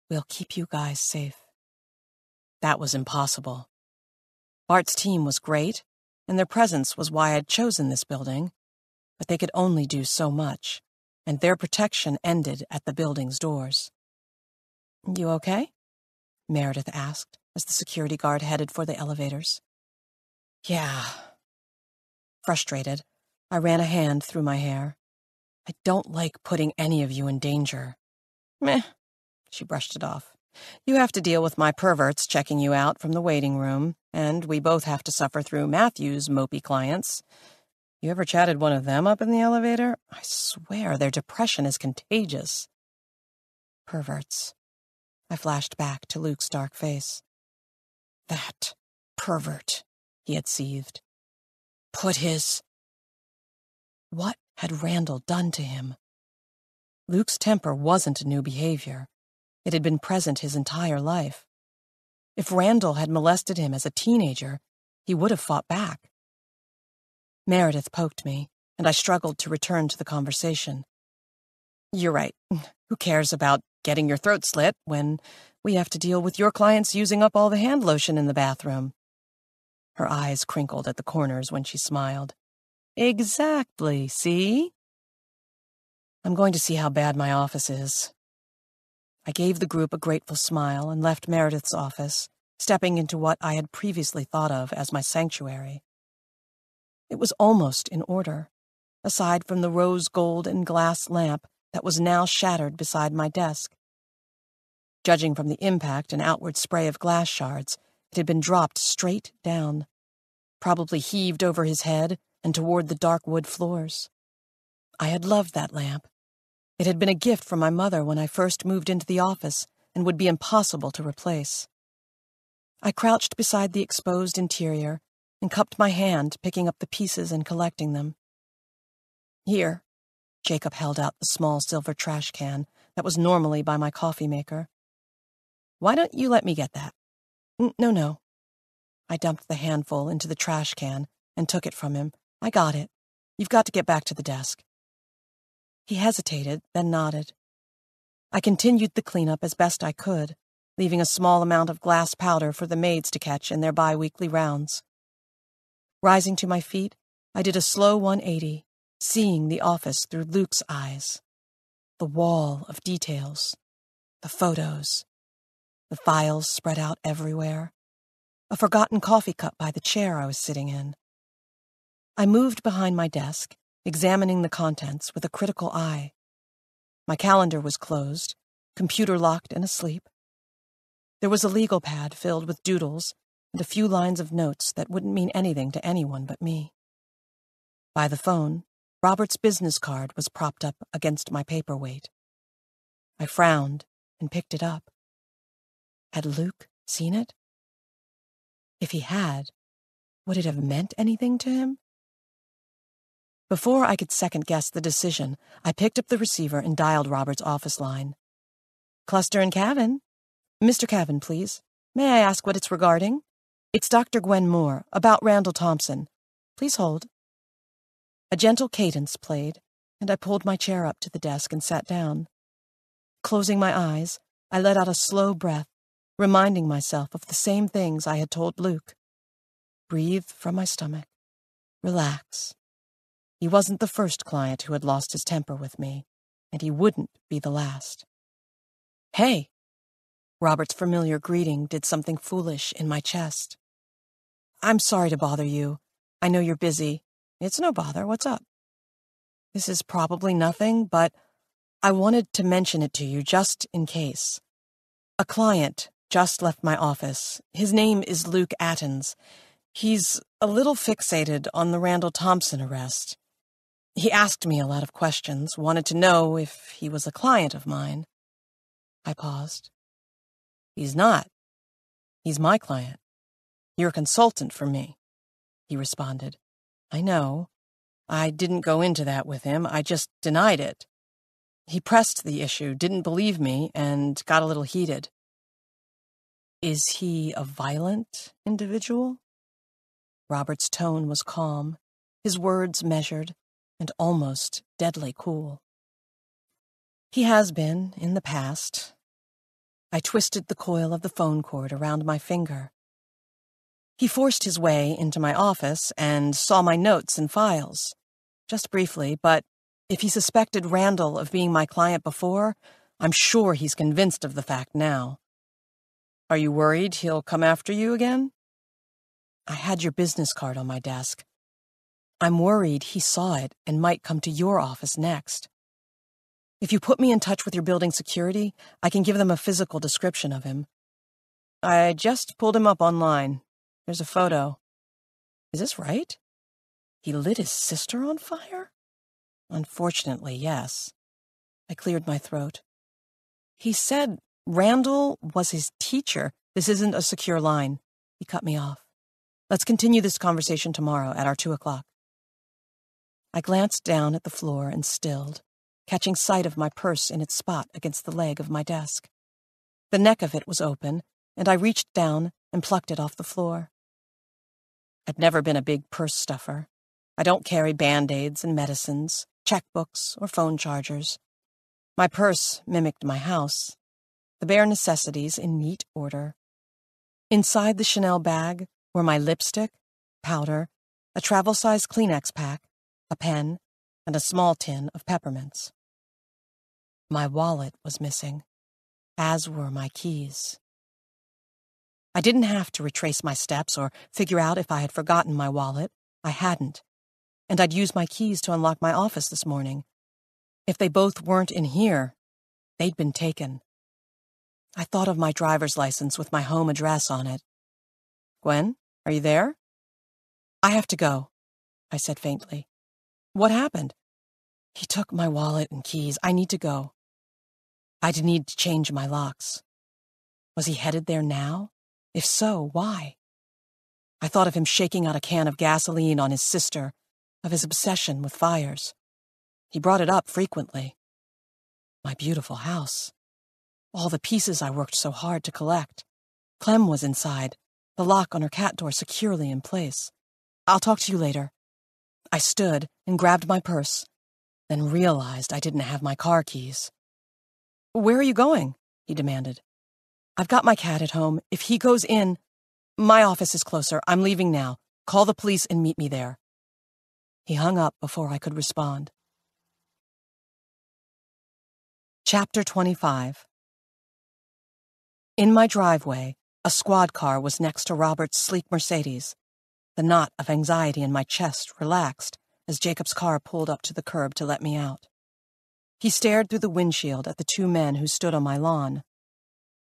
We'll keep you guys safe. That was impossible. Bart's team was great, and their presence was why I'd chosen this building, but they could only do so much, and their protection ended at the building's doors. You okay? Meredith asked as the security guard headed for the elevators. Yeah. Frustrated, I ran a hand through my hair. I don't like putting any of you in danger. Meh, she brushed it off. You have to deal with my perverts checking you out from the waiting room, and we both have to suffer through Matthew's mopey clients. You ever chatted one of them up in the elevator? I swear their depression is contagious. Perverts. I flashed back to Luke's dark face. That pervert, he had seethed. Put his... What had Randall done to him? Luke's temper wasn't new behavior. It had been present his entire life. If Randall had molested him as a teenager, he would have fought back. Meredith poked me, and I struggled to return to the conversation. You're right. Who cares about getting your throat slit when we have to deal with your clients using up all the hand lotion in the bathroom? Her eyes crinkled at the corners when she smiled. Exactly, see? I'm going to see how bad my office is. I gave the group a grateful smile and left Meredith's office, stepping into what I had previously thought of as my sanctuary. It was almost in order, aside from the rose gold and glass lamp that was now shattered beside my desk. Judging from the impact and outward spray of glass shards, it had been dropped straight down, probably heaved over his head and toward the dark wood floors. I had loved that lamp. It had been a gift from my mother when I first moved into the office and would be impossible to replace. I crouched beside the exposed interior and cupped my hand, picking up the pieces and collecting them. Here, Jacob held out the small silver trash can that was normally by my coffee maker. Why don't you let me get that? No. I dumped the handful into the trash can and took it from him. I got it. You've got to get back to the desk. He hesitated, then nodded. I continued the cleanup as best I could, leaving a small amount of glass powder for the maids to catch in their bi-weekly rounds. Rising to my feet, I did a slow 180, seeing the office through Luke's eyes. The wall of details, the photos, the files spread out everywhere, a forgotten coffee cup by the chair I was sitting in. I moved behind my desk, examining the contents with a critical eye. My calendar was closed, computer locked and asleep. There was a legal pad filled with doodles and a few lines of notes that wouldn't mean anything to anyone but me. By the phone, Robert's business card was propped up against my paperweight. I frowned and picked it up. Had Luke seen it? If he had, would it have meant anything to him? Before I could second-guess the decision, I picked up the receiver and dialed Robert's office line. Cluster and Kavin. Mr. Kavin, please. May I ask what it's regarding? It's Dr. Gwen Moore, about Randall Thompson. Please hold. A gentle cadence played, and I pulled my chair up to the desk and sat down. Closing my eyes, I let out a slow breath, reminding myself of the same things I had told Luke. Breathe from my stomach. Relax. He wasn't the first client who had lost his temper with me, and he wouldn't be the last. Hey! Robert's familiar greeting did something foolish in my chest. I'm sorry to bother you. I know you're busy. It's no bother. What's up? This is probably nothing, but I wanted to mention it to you just in case. A client just left my office. His name is Luke Attons. He's a little fixated on the Randall Thompson arrest. He asked me a lot of questions, wanted to know if he was a client of mine. I paused. He's not. He's my client. You're a consultant for me, he responded. I know. I didn't go into that with him. I just denied it. He pressed the issue, didn't believe me, and got a little heated. Is he a violent individual? Robert's tone was calm, his words measured, and almost deadly cool. He has been, in the past. I twisted the coil of the phone cord around my finger. He forced his way into my office and saw my notes and files. Just briefly, but if he suspected Randall of being my client before, I'm sure he's convinced of the fact now. Are you worried he'll come after you again? I had your business card on my desk. I'm worried he saw it and might come to your office next. If you put me in touch with your building security, I can give them a physical description of him. I just pulled him up online. There's a photo. Is this right? He lit his sister on fire? Unfortunately, yes. I cleared my throat. He said Randall was his teacher. This isn't a secure line. He cut me off. Let's continue this conversation tomorrow at our 2 o'clock. I glanced down at the floor and stilled, catching sight of my purse in its spot against the leg of my desk. The neck of it was open, and I reached down and plucked it off the floor. I'd never been a big purse stuffer. I don't carry Band-Aids and medicines, checkbooks, or phone chargers. My purse mimicked my house, the bare necessities in neat order. Inside the Chanel bag were my lipstick, powder, a travel-size Kleenex pack, a pen, and a small tin of peppermints. My wallet was missing, as were my keys. I didn't have to retrace my steps or figure out if I had forgotten my wallet. I hadn't, and I'd used my keys to unlock my office this morning. If they both weren't in here, they'd been taken. I thought of my driver's license with my home address on it. Gwen, are you there? I have to go, I said faintly. What happened? He took my wallet and keys. I need to go. I'd need to change my locks. Was he headed there now? If so, why? I thought of him shaking out a can of gasoline on his sister, of his obsession with fires. He brought it up frequently. My beautiful house. All the pieces I worked so hard to collect. Clem was inside, the lock on her cat door securely in place. I'll talk to you later. I stood and grabbed my purse, then realized I didn't have my car keys. Where are you going? He demanded. I've got my cat at home. If he goes in, my office is closer. I'm leaving now. Call the police and meet me there. He hung up before I could respond. Chapter 25. In my driveway, a squad car was next to Robert's sleek Mercedes. The knot of anxiety in my chest relaxed as Jacob's car pulled up to the curb to let me out. He stared through the windshield at the two men who stood on my lawn.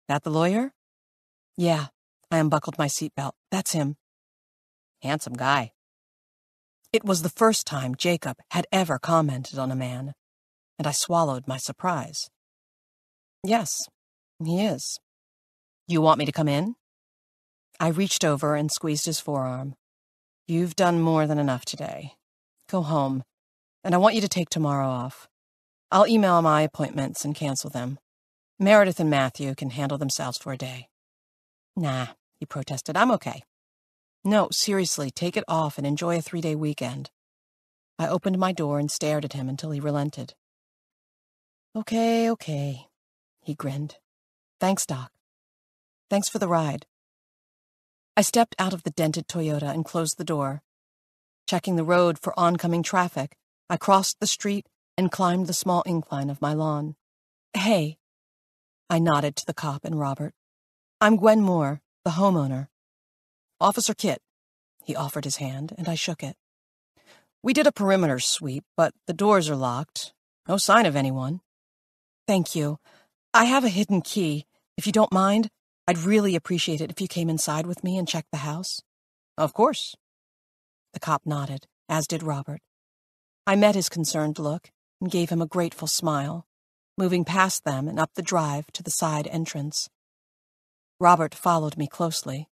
That the lawyer? Yeah, I unbuckled my seatbelt. That's him. Handsome guy. It was the first time Jacob had ever commented on a man, and I swallowed my surprise. Yes, he is. You want me to come in? I reached over and squeezed his forearm. You've done more than enough today. Go home, and I want you to take tomorrow off. I'll email my appointments and cancel them. Meredith and Matthew can handle themselves for a day. Nah, he protested. I'm okay. No, seriously, take it off and enjoy a 3-day weekend. I opened my door and stared at him until he relented. Okay, he grinned. Thanks, Doc. Thanks for the ride. I stepped out of the dented Toyota and closed the door. Checking the road for oncoming traffic, I crossed the street and climbed the small incline of my lawn. Hey. I nodded to the cop and Robert. I'm Gwen Moore, the homeowner. Officer Kit. He offered his hand, and I shook it. We did a perimeter sweep, but the doors are locked. No sign of anyone. Thank you. I have a hidden key. If you don't mind, I'd really appreciate it if you came inside with me and checked the house. Of course. The cop nodded, as did Robert. I met his concerned look and gave him a grateful smile, moving past them and up the drive to the side entrance. Robert followed me closely.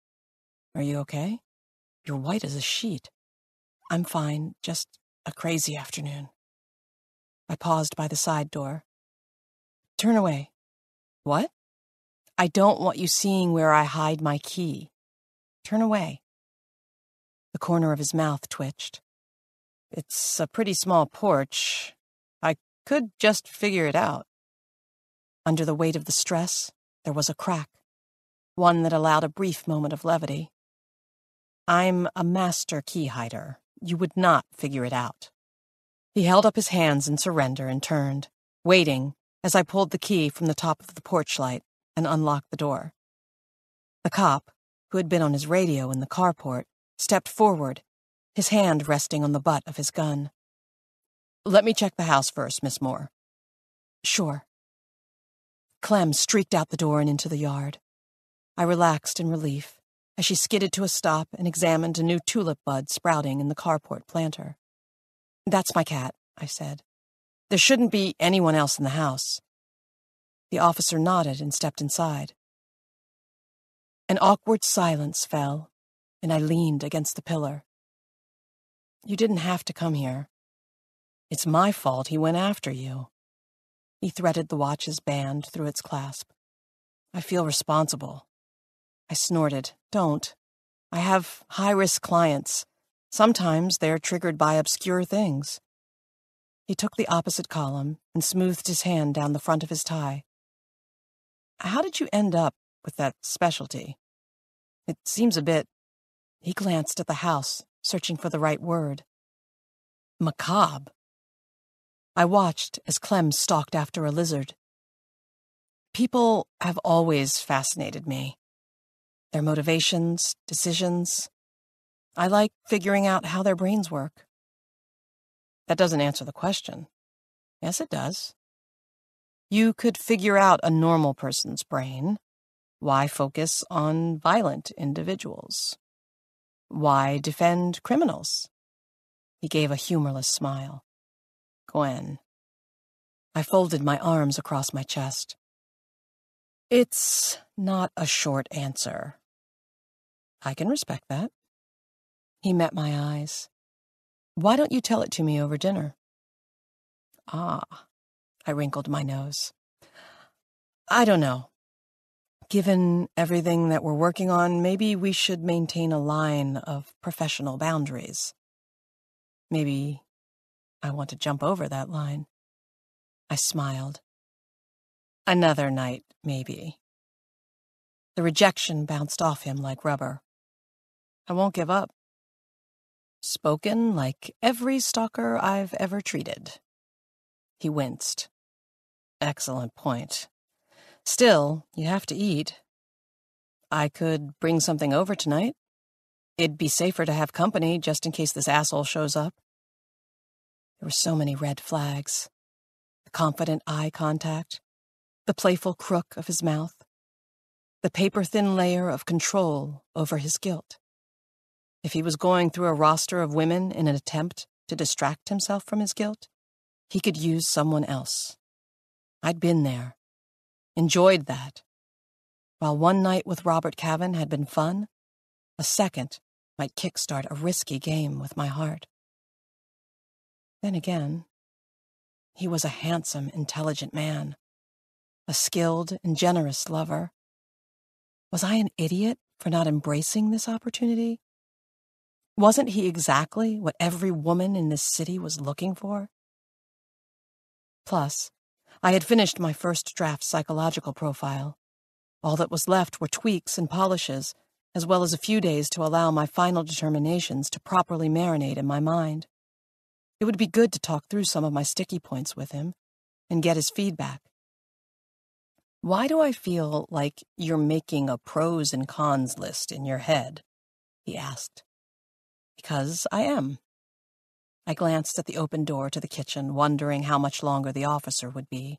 Are you okay? You're white as a sheet. I'm fine, just a crazy afternoon. I paused by the side door. Turn away. What? I don't want you seeing where I hide my key. Turn away. The corner of his mouth twitched. It's a pretty small porch. I could just figure it out. Under the weight of the stress, there was a crack, one that allowed a brief moment of levity. I'm a master key hider. You would not figure it out. He held up his hands in surrender and turned, waiting as I pulled the key from the top of the porch light and unlocked the door. The cop, who had been on his radio in the carport, stepped forward, his hand resting on the butt of his gun. "Let me check the house first, Miss Moore." "Sure." Clem streaked out the door and into the yard. I relaxed in relief as she skidded to a stop and examined a new tulip bud sprouting in the carport planter. "That's my cat," I said. "There shouldn't be anyone else in the house." The officer nodded and stepped inside. An awkward silence fell, and I leaned against the pillar. "You didn't have to come here. It's my fault he went after you." He threaded the watch's band through its clasp. "I feel responsible." I snorted. "Don't. I have high-risk clients. Sometimes they're triggered by obscure things." He took the opposite column and smoothed his hand down the front of his tie. "How did you end up with that specialty? It seems a bit—" He glanced at the house, searching for the right word. "Macabre." I watched as Clem stalked after a lizard. People have always fascinated me. Their motivations, decisions. I like figuring out how their brains work. That doesn't answer the question. Yes, it does. You could figure out a normal person's brain. Why focus on violent individuals? Why defend criminals? He gave a humorless smile. Gwen. I folded my arms across my chest. It's not a short answer. I can respect that. He met my eyes. Why don't you tell it to me over dinner? Ah, I wrinkled my nose. I don't know. Given everything that we're working on, maybe we should maintain a line of professional boundaries. Maybe I want to jump over that line. I smiled. Another night, maybe. The rejection bounced off him like rubber. I won't give up. Spoken like every stalker I've ever treated. He winced. Excellent point. Still, you have to eat. I could bring something over tonight. It'd be safer to have company just in case this asshole shows up. There were so many red flags. The confident eye contact, the playful crook of his mouth, the paper-thin layer of control over his guilt. If he was going through a roster of women in an attempt to distract himself from his guilt, he could use someone else. I'd been there, enjoyed that. While one night with Robert Kavin had been fun, a second might kickstart a risky game with my heart. Then again, he was a handsome, intelligent man, a skilled and generous lover. Was I an idiot for not embracing this opportunity? Wasn't he exactly what every woman in this city was looking for? Plus, I had finished my first draft psychological profile. All that was left were tweaks and polishes, as well as a few days to allow my final determinations to properly marinate in my mind. It would be good to talk through some of my sticky points with him and get his feedback. Why do I feel like you're making a pros and cons list in your head? He asked. Because I am. I glanced at the open door to the kitchen, wondering how much longer the officer would be.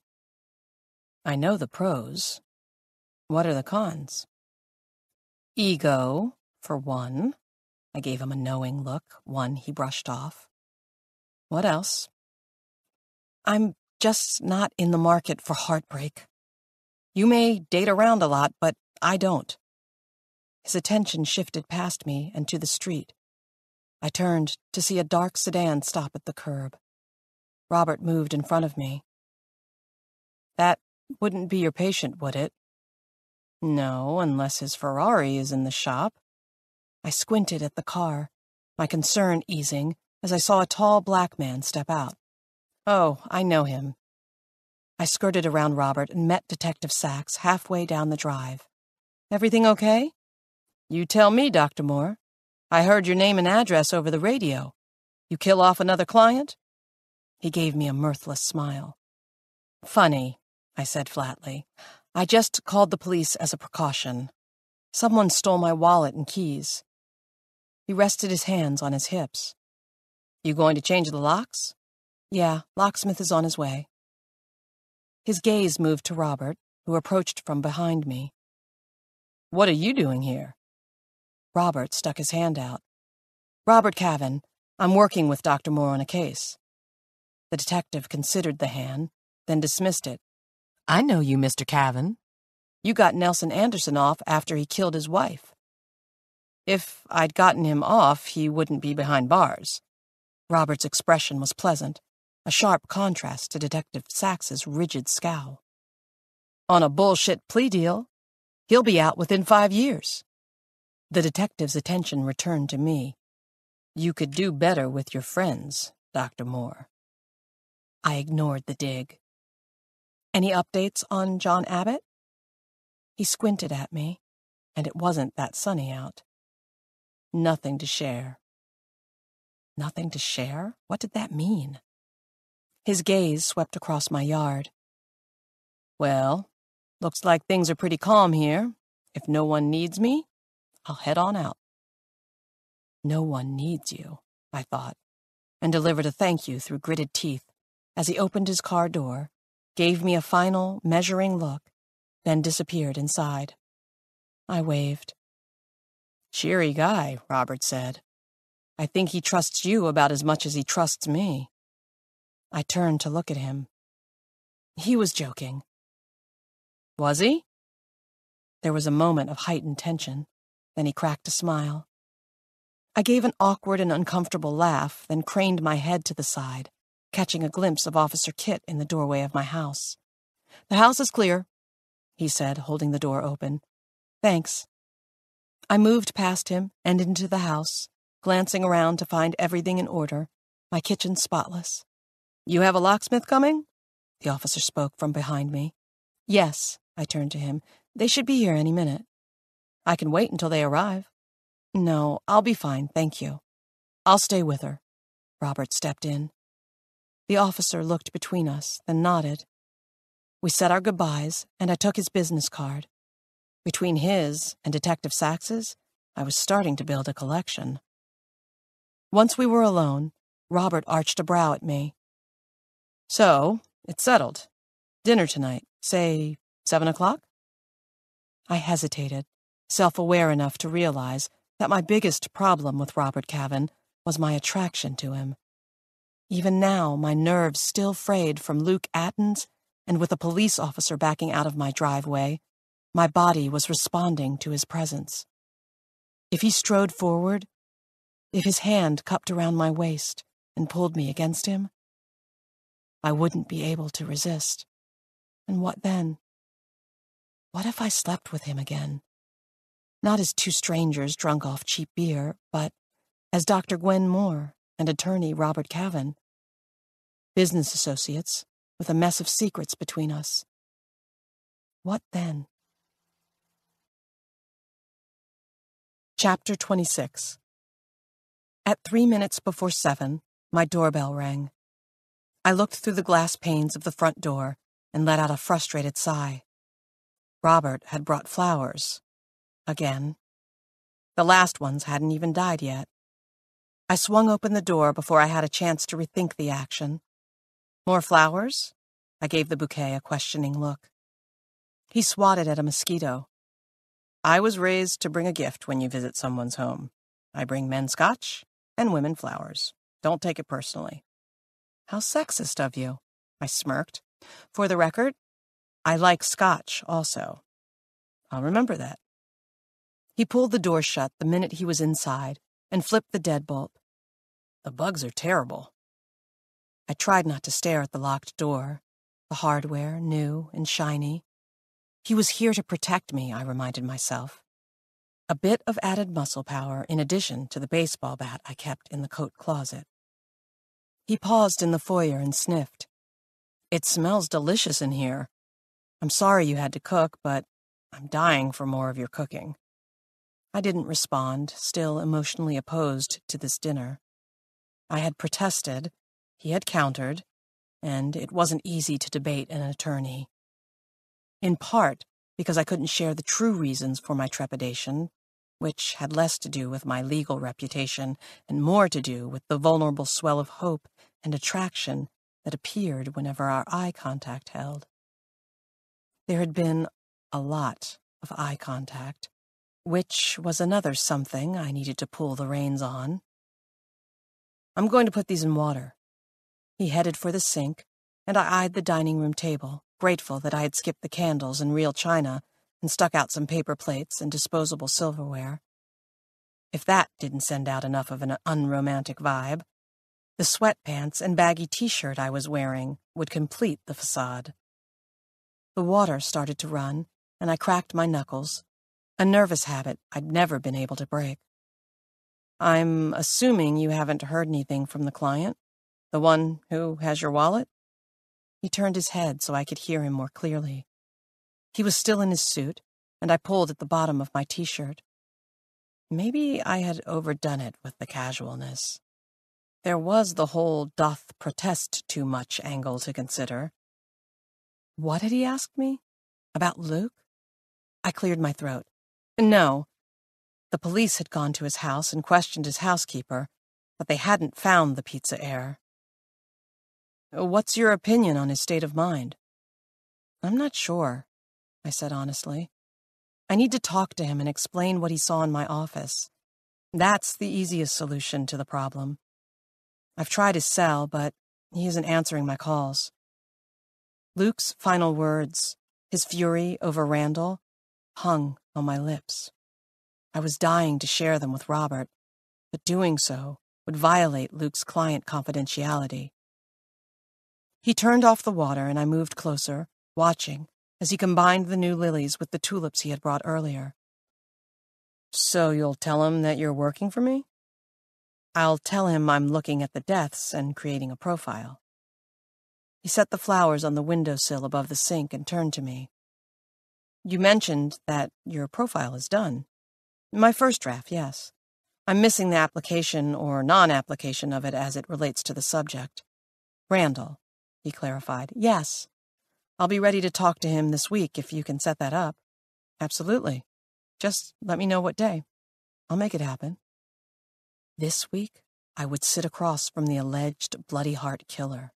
I know the pros. What are the cons? Ego, for one. I gave him a knowing look, one he brushed off. What else? I'm just not in the market for heartbreak. You may date around a lot, but I don't. His attention shifted past me and to the street. I turned to see a dark sedan stop at the curb. Robert moved in front of me. That wouldn't be your patient, would it? No, unless his Ferrari is in the shop. I squinted at the car, my concern easing as I saw a tall black man step out. Oh, I know him. I skirted around Robert and met Detective Sachs halfway down the drive. "Everything okay?" "You tell me, Dr. Moore. I heard your name and address over the radio. You kill off another client?" He gave me a mirthless smile. "Funny," I said flatly. "I just called the police as a precaution. Someone stole my wallet and keys." He rested his hands on his hips. "You going to change the locks?" "Yeah, locksmith is on his way." His gaze moved to Robert, who approached from behind me. "What are you doing here?" Robert stuck his hand out. "Robert Kavin. I'm working with Dr. Moore on a case." The detective considered the hand, then dismissed it. "I know you, Mr. Kavin. You got Nelson Anderson off after he killed his wife." "If I'd gotten him off, he wouldn't be behind bars." Robert's expression was pleasant, a sharp contrast to Detective Sachs's rigid scowl. "On a bullshit plea deal. He'll be out within 5 years." The detective's attention returned to me. "You could do better with your friends, Dr. Moore." I ignored the dig. "Any updates on John Abbott?" He squinted at me, and it wasn't that sunny out. "Nothing to share." Nothing to share? What did that mean? His gaze swept across my yard. "Well, looks like things are pretty calm here. If no one needs me, I'll head on out." "No one needs you," I thought, and delivered a thank you through gritted teeth as he opened his car door, gave me a final, measuring look, then disappeared inside. I waved. "Cheery guy," Robert said. "I think he trusts you about as much as he trusts me." I turned to look at him. He was joking. "Was he?" There was a moment of heightened tension, then he cracked a smile. I gave an awkward and uncomfortable laugh, then craned my head to the side, catching a glimpse of Officer Kit in the doorway of my house. "The house is clear," he said, holding the door open. "Thanks." I moved past him and into the house, glancing around to find everything in order, my kitchen spotless. "You have a locksmith coming?" The officer spoke from behind me. "Yes," I turned to him. "They should be here any minute." "I can wait until they arrive." "No, I'll be fine, thank you." "I'll stay with her." Robert stepped in. The officer looked between us, then nodded. We said our goodbyes, and I took his business card. Between his and Detective Sachs's, I was starting to build a collection. Once we were alone, Robert arched a brow at me. "So, it's settled. Dinner tonight, say 7 o'clock?" I hesitated, self-aware enough to realize that my biggest problem with Robert Kavin was my attraction to him. Even now, my nerves still frayed from Luke Atten's, and with a police officer backing out of my driveway, my body was responding to his presence. If he strode forward, if his hand cupped around my waist and pulled me against him, I wouldn't be able to resist. And what then? What if I slept with him again? Not as two strangers drunk off cheap beer, but as Dr. Gwen Moore and attorney Robert Kavin. Business associates, with a mess of secrets between us. What then? Chapter 26. At 3 minutes before 7, my doorbell rang. I looked through the glass panes of the front door and let out a frustrated sigh. Robert had brought flowers. Again. The last ones hadn't even died yet. I swung open the door before I had a chance to rethink the action. "More flowers?" I gave the bouquet a questioning look. He swatted at a mosquito. "I was raised to bring a gift when you visit someone's home. I bring men scotch and women flowers. Don't take it personally." "How sexist of you," I smirked. "For the record, I like scotch also." "I'll remember that." He pulled the door shut the minute he was inside and flipped the deadbolt. "The bugs are terrible." I tried not to stare at the locked door, the hardware new and shiny. He was here to protect me, I reminded myself. A bit of added muscle power in addition to the baseball bat I kept in the coat closet. He paused in the foyer and sniffed. It smells delicious in here. I'm sorry you had to cook, but I'm dying for more of your cooking. I didn't respond, still emotionally opposed to this dinner. I had protested, he had countered, and it wasn't easy to debate an attorney. In part because I couldn't share the true reasons for my trepidation, which had less to do with my legal reputation and more to do with the vulnerable swell of hope and attraction that appeared whenever our eye contact held. There had been a lot of eye contact, which was another something I needed to pull the reins on. I'm going to put these in water. He headed for the sink, and I eyed the dining room table, grateful that I had skipped the candles and real china and stuck out some paper plates and disposable silverware. If that didn't send out enough of an unromantic vibe, the sweatpants and baggy t-shirt I was wearing would complete the facade. The water started to run, and I cracked my knuckles, a nervous habit I'd never been able to break. I'm assuming you haven't heard anything from the client? The one who has your wallet? He turned his head so I could hear him more clearly. He was still in his suit, and I pulled at the bottom of my t-shirt. Maybe I had overdone it with the casualness. There was the whole doth protest too much angle to consider. What had he asked me? About Luke? I cleared my throat. No. The police had gone to his house and questioned his housekeeper, but they hadn't found the pizza heir. What's your opinion on his state of mind? I'm not sure, I said honestly. I need to talk to him and explain what he saw in my office. That's the easiest solution to the problem. I've tried his cell, but he isn't answering my calls. Luke's final words, his fury over Randall, hung on my lips. I was dying to share them with Robert, but doing so would violate Luke's client confidentiality. He turned off the water, and I moved closer, watching, as he combined the new lilies with the tulips he had brought earlier. So you'll tell him that you're working for me? I'll tell him I'm looking at the deaths and creating a profile. He set the flowers on the windowsill above the sink and turned to me. You mentioned that your profile is done. My first draft, yes. I'm missing the application or non-application of it as it relates to the subject. Randall, he clarified. Yes. I'll be ready to talk to him this week if you can set that up. Absolutely. Just let me know what day. I'll make it happen. This week, I would sit across from the alleged Bloody Heart killer.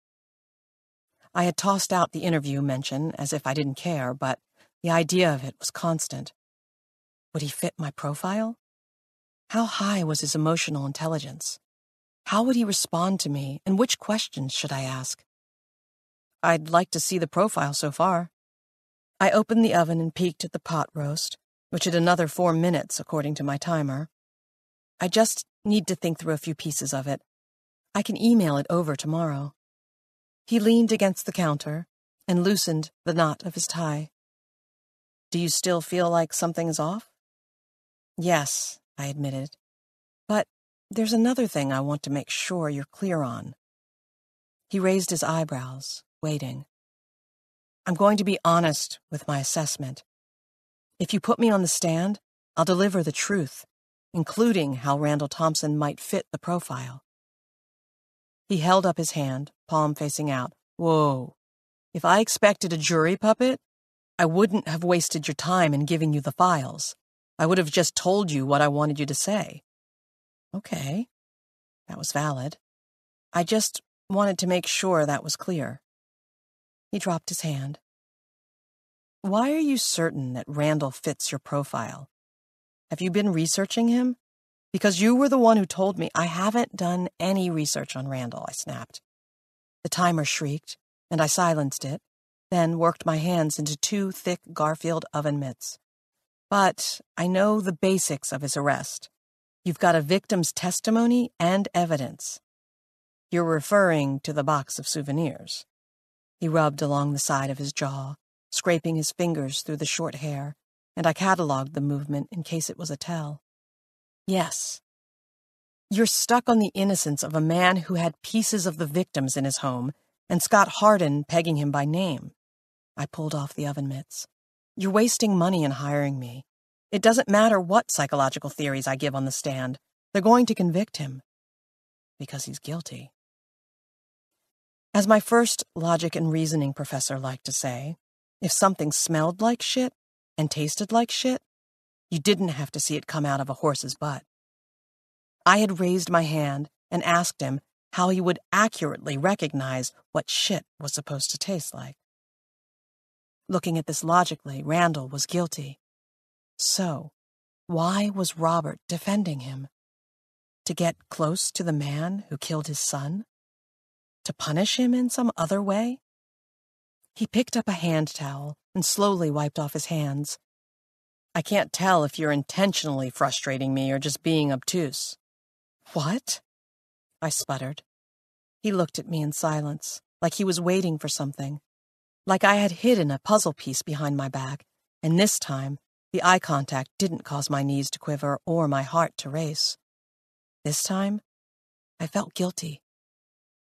I had tossed out the interview mention as if I didn't care, but the idea of it was constant. Would he fit my profile? How high was his emotional intelligence? How would he respond to me, and which questions should I ask? I'd like to see the profile so far. I opened the oven and peeked at the pot roast, which had another 4 minutes according to my timer. I just need to think through a few pieces of it. I can email it over tomorrow. He leaned against the counter and loosened the knot of his tie. Do you still feel like something is off? Yes, I admitted. But there's another thing I want to make sure you're clear on. He raised his eyebrows, waiting. I'm going to be honest with my assessment. If you put me on the stand, I'll deliver the truth, including how Randall Thompson might fit the profile. He held up his hand, palm facing out. Whoa. If I expected a jury puppet, I wouldn't have wasted your time in giving you the files. I would have just told you what I wanted you to say. Okay. That was valid. I just wanted to make sure that was clear. He dropped his hand. Why are you certain that Randall fits your profile? Have you been researching him? Because you were the one who told me. I haven't done any research on Randall, I snapped. The timer shrieked, and I silenced it, then worked my hands into 2 thick Garfield oven mitts. But I know the basics of his arrest. You've got a victim's testimony and evidence. You're referring to the box of souvenirs. He rubbed along the side of his jaw, scraping his fingers through the short hair, and I catalogued the movement in case it was a tell. Yes. You're stuck on the innocence of a man who had pieces of the victims in his home and Scott Hardin pegging him by name. I pulled off the oven mitts. You're wasting money in hiring me. It doesn't matter what psychological theories I give on the stand. They're going to convict him. Because he's guilty. As my first logic and reasoning professor liked to say, if something smelled like shit and tasted like shit, you didn't have to see it come out of a horse's butt. I had raised my hand and asked him how he would accurately recognize what shit was supposed to taste like. Looking at this logically, Randall was guilty. So, why was Robert defending him? To get close to the man who killed his son? To punish him in some other way? He picked up a hand towel and slowly wiped off his hands. I can't tell if you're intentionally frustrating me or just being obtuse. What? I sputtered. He looked at me in silence, like he was waiting for something. Like I had hidden a puzzle piece behind my back, and this time, the eye contact didn't cause my knees to quiver or my heart to race. This time, I felt guilty.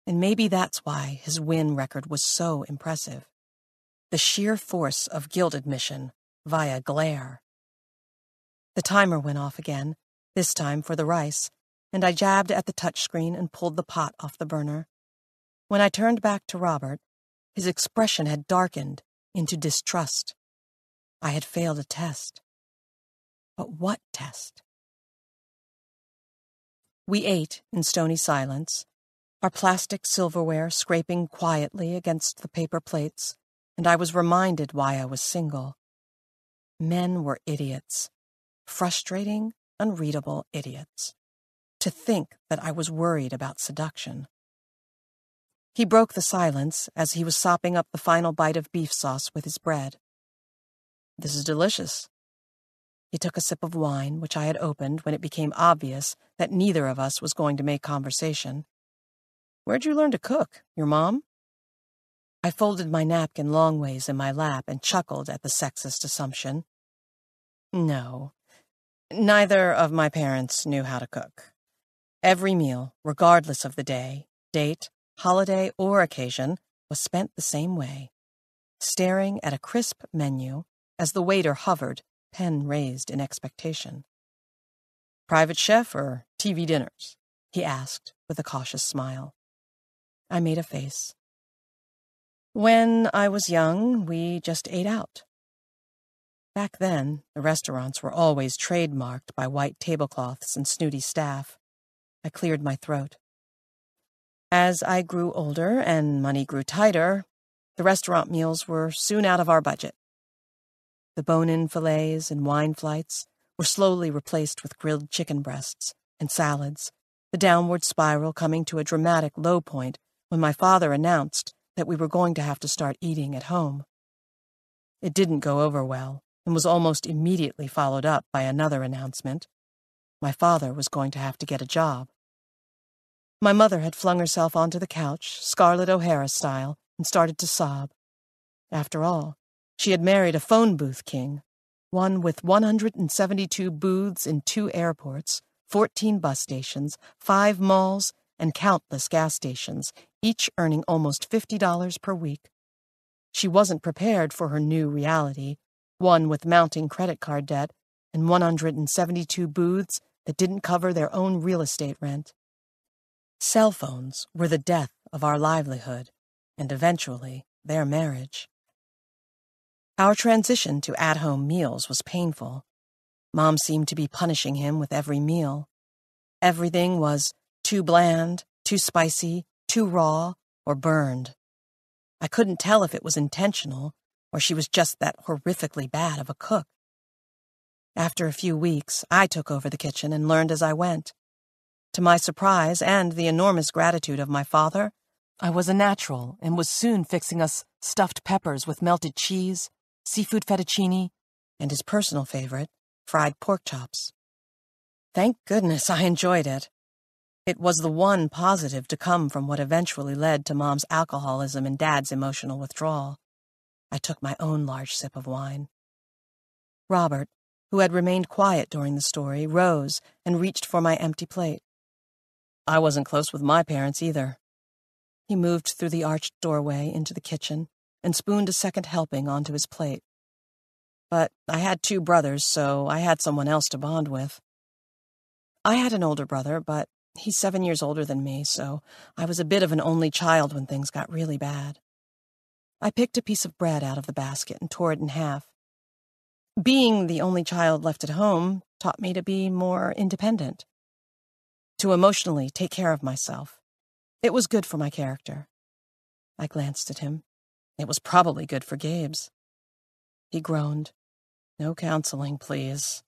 And maybe that's why his win record was so impressive. The sheer force of guilt admission via glare. The timer went off again, this time for the rice, and I jabbed at the touchscreen and pulled the pot off the burner. When I turned back to Robert, his expression had darkened into distrust. I had failed a test. But what test? We ate in stony silence, our plastic silverware scraping quietly against the paper plates, and I was reminded why I was single. Men were idiots. Frustrating, unreadable idiots. To think that I was worried about seduction. He broke the silence as he was sopping up the final bite of beef sauce with his bread. This is delicious. He took a sip of wine, which I had opened when it became obvious that neither of us was going to make conversation. Where'd you learn to cook? Your mom? I folded my napkin long ways in my lap and chuckled at the sexist assumption. No. Neither of my parents knew how to cook. Every meal, regardless of the day, date, holiday, or occasion, was spent the same way, staring at a crisp menu as the waiter hovered, pen raised in expectation. Private chef or TV dinners? He asked with a cautious smile. I made a face. When I was young, we just ate out. Back then, the restaurants were always trademarked by white tablecloths and snooty staff. I cleared my throat. As I grew older and money grew tighter, the restaurant meals were soon out of our budget. The bone-in fillets and wine flights were slowly replaced with grilled chicken breasts and salads, the downward spiral coming to a dramatic low point when my father announced that we were going to have to start eating at home. It didn't go over well, and was almost immediately followed up by another announcement. My father was going to have to get a job. My mother had flung herself onto the couch, Scarlett O'Hara style, and started to sob. After all, she had married a phone booth king, one with 172 booths in 2 airports, 14 bus stations, 5 malls, and countless gas stations, each earning almost $50 per week. She wasn't prepared for her new reality, one with mounting credit card debt and 172 booths that didn't cover their own real estate rent. Cell phones were the death of our livelihood, and eventually their marriage. Our transition to at-home meals was painful. Mom seemed to be punishing him with every meal. Everything was too bland, too spicy, too raw, or burned. I couldn't tell if it was intentional or she was just that horrifically bad of a cook. After a few weeks, I took over the kitchen and learned as I went. To my surprise and the enormous gratitude of my father, I was a natural and was soon fixing us stuffed peppers with melted cheese, seafood fettuccine, and his personal favorite, fried pork chops. Thank goodness I enjoyed it. It was the one positive to come from what eventually led to Mom's alcoholism and Dad's emotional withdrawal. I took my own large sip of wine. Robert, who had remained quiet during the story, rose and reached for my empty plate. I wasn't close with my parents either. He moved through the arched doorway into the kitchen and spooned a second helping onto his plate. But I had 2 brothers, so I had someone else to bond with. I had an older brother, but he's 7 years older than me, so I was a bit of an only child when things got really bad. I picked a piece of bread out of the basket and tore it in half. Being the only child left at home taught me to be more independent, to emotionally take care of myself. It was good for my character. I glanced at him. It was probably good for Gabe's. He groaned. "No counseling, please.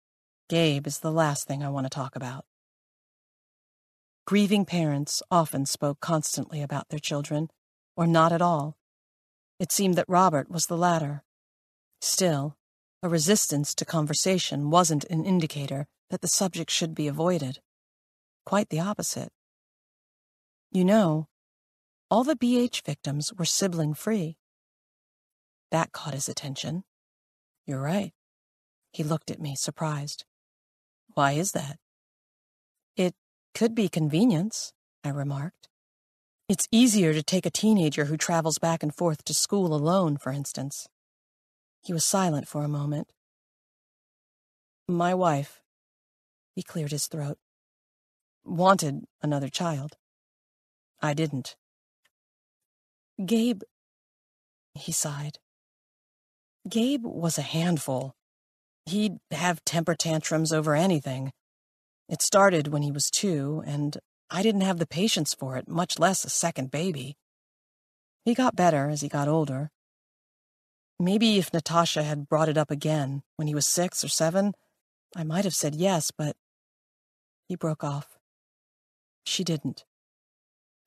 Gabe is the last thing I want to talk about." Grieving parents often spoke constantly about their children, or not at all. It seemed that Robert was the latter. Still, a resistance to conversation wasn't an indicator that the subject should be avoided. Quite the opposite. You know, all the BH victims were sibling-free. That caught his attention. "You're right." He looked at me, surprised. "Why is that?" "It could be convenience," I remarked. "It's easier to take a teenager who travels back and forth to school alone, for instance." He was silent for a moment. "My wife," he cleared his throat, "wanted another child. I didn't." "Gabe," he sighed. "Gabe was a handful. He'd have temper tantrums over anything. It started when he was 2, and I didn't have the patience for it, much less a second baby. He got better as he got older. Maybe if Natasha had brought it up again when he was 6 or 7, I might have said yes, but..." He broke off. She didn't.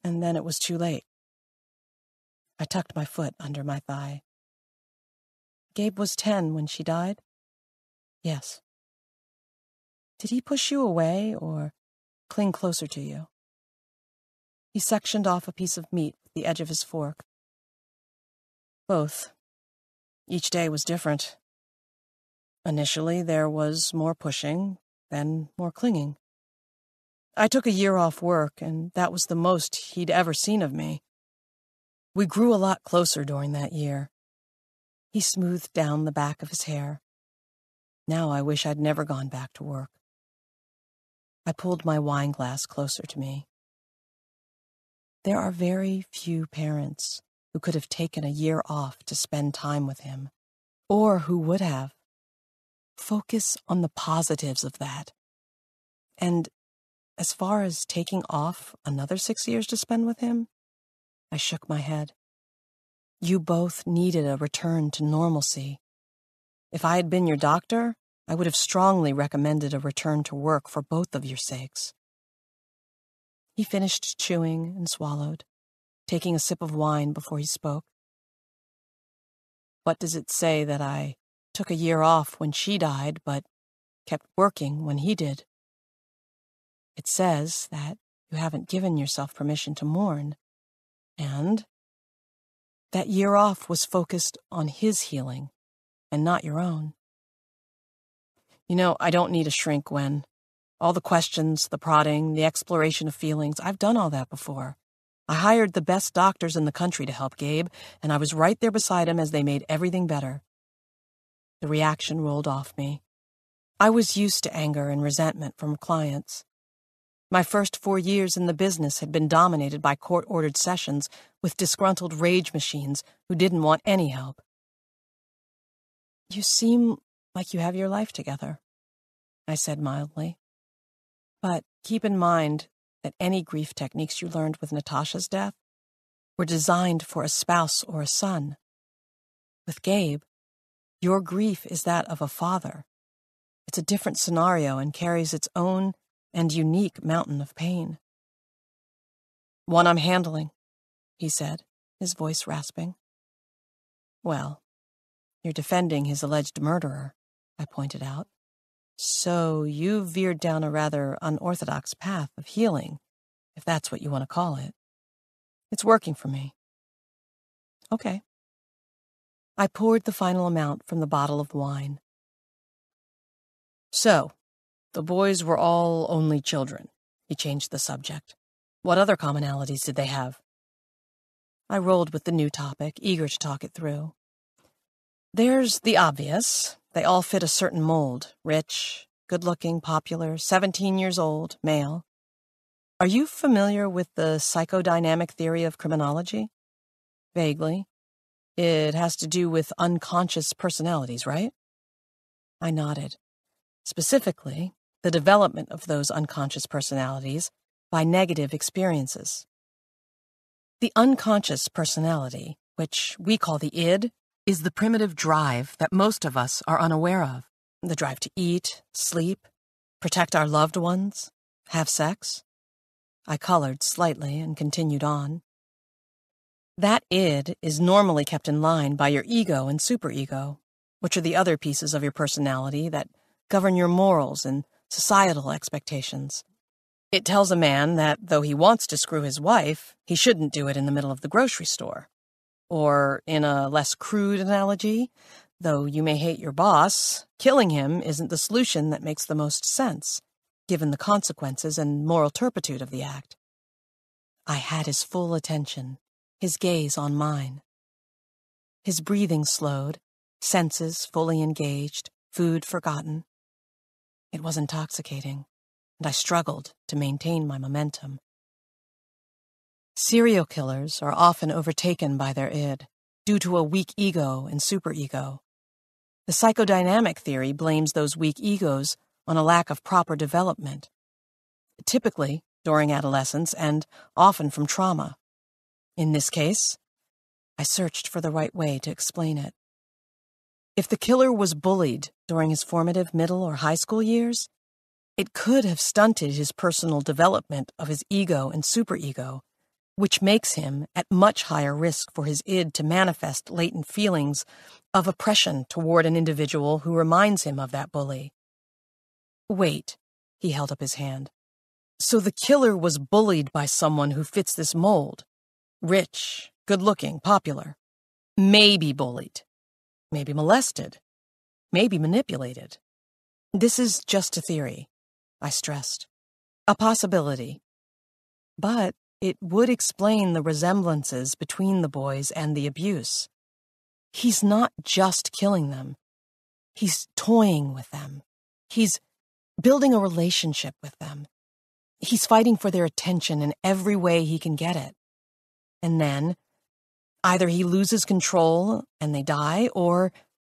And then it was too late. I tucked my foot under my thigh. "Gabe was 10 when she died?" "Yes." "Did he push you away or cling closer to you?" He sectioned off a piece of meat with the edge of his fork. "Both. Each day was different. Initially, there was more pushing, then more clinging. I took a year off work, and that was the most he'd ever seen of me. We grew a lot closer during that year." He smoothed down the back of his hair. "Now I wish I'd never gone back to work." I pulled my wine glass closer to me. There are very few parents who could have taken a year off to spend time with him, or who would have. Focus on the positives of that. And as far as taking off another 6 years to spend with him, I shook my head. You both needed a return to normalcy. If I had been your doctor, I would have strongly recommended a return to work for both of your sakes. He finished chewing and swallowed, taking a sip of wine before he spoke. "What does it say that I took a year off when she died, but kept working when he did?" "It says that you haven't given yourself permission to mourn, and that year off was focused on his healing and not your own." You know, I don't need a shrink, Gwen. All the questions, the prodding, the exploration of feelings, I've done all that before. I hired the best doctors in the country to help Gabe, and I was right there beside him as they made everything better. The reaction rolled off me. I was used to anger and resentment from clients. My first 4 years in the business had been dominated by court-ordered sessions with disgruntled rage machines who didn't want any help. "You seem like you have your life together," I said mildly. "But keep in mind that any grief techniques you learned with Natasha's death were designed for a spouse or a son. With Gabe, your grief is that of a father. It's a different scenario and carries its own and unique mountain of pain." "One I'm handling," he said, his voice rasping. "Well, you're defending his alleged murderer," I pointed out. "So you veered down a rather unorthodox path of healing, if that's what you want to call it. It's working for me." "Okay." I poured the final amount from the bottle of wine. "So, the boys were all only children." He changed the subject. "What other commonalities did they have?" I rolled with the new topic, eager to talk it through. There's the obvious. They all fit a certain mold. Rich, good-looking, popular, 17 years old, male. Are you familiar with the psychodynamic theory of criminology? Vaguely. It has to do with unconscious personalities, right? I nodded. Specifically, the development of those unconscious personalities by negative experiences. The unconscious personality, which we call the id, is the primitive drive that most of us are unaware of. The drive to eat, sleep, protect our loved ones, have sex. I colored slightly and continued on. That id is normally kept in line by your ego and superego, which are the other pieces of your personality that govern your morals and societal expectations. It tells a man that though he wants to screw his wife, he shouldn't do it in the middle of the grocery store. Or, in a less crude analogy, though you may hate your boss, killing him isn't the solution that makes the most sense, given the consequences and moral turpitude of the act. I had his full attention, his gaze on mine. His breathing slowed, senses fully engaged, food forgotten. It was intoxicating, and I struggled to maintain my momentum. Serial killers are often overtaken by their id, due to a weak ego and superego. The psychodynamic theory blames those weak egos on a lack of proper development, typically during adolescence and often from trauma. In this case, I searched for the right way to explain it. If the killer was bullied during his formative middle or high school years, it could have stunted his personal development of his ego and superego, which makes him at much higher risk for his id to manifest latent feelings of oppression toward an individual who reminds him of that bully. Wait, he held up his hand. So the killer was bullied by someone who fits this mold. Rich, good-looking, popular. Maybe bullied. Maybe molested. Maybe manipulated. This is just a theory, I stressed. A possibility. But it would explain the resemblances between the boys and the abuse. He's not just killing them. He's toying with them. He's building a relationship with them. He's fighting for their attention in every way he can get it. And then, either he loses control and they die, or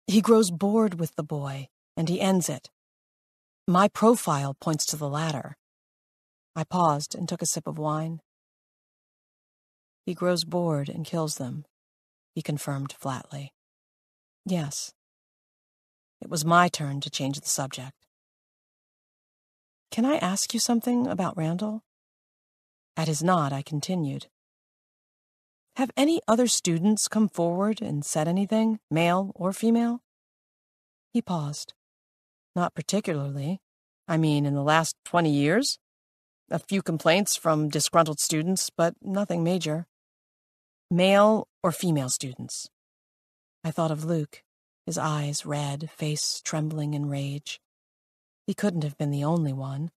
he grows bored with the boy and he ends it. My profile points to the latter. I paused and took a sip of wine. He grows bored and kills them, he confirmed flatly. Yes. It was my turn to change the subject. Can I ask you something about Randall? At his nod, I continued. Have any other students come forward and said anything, male or female? He paused. Not particularly. I mean, in the last 20 years? A few complaints from disgruntled students, but nothing major. Male or female students? I thought of Luke, his eyes red, face trembling in rage. He couldn't have been the only one.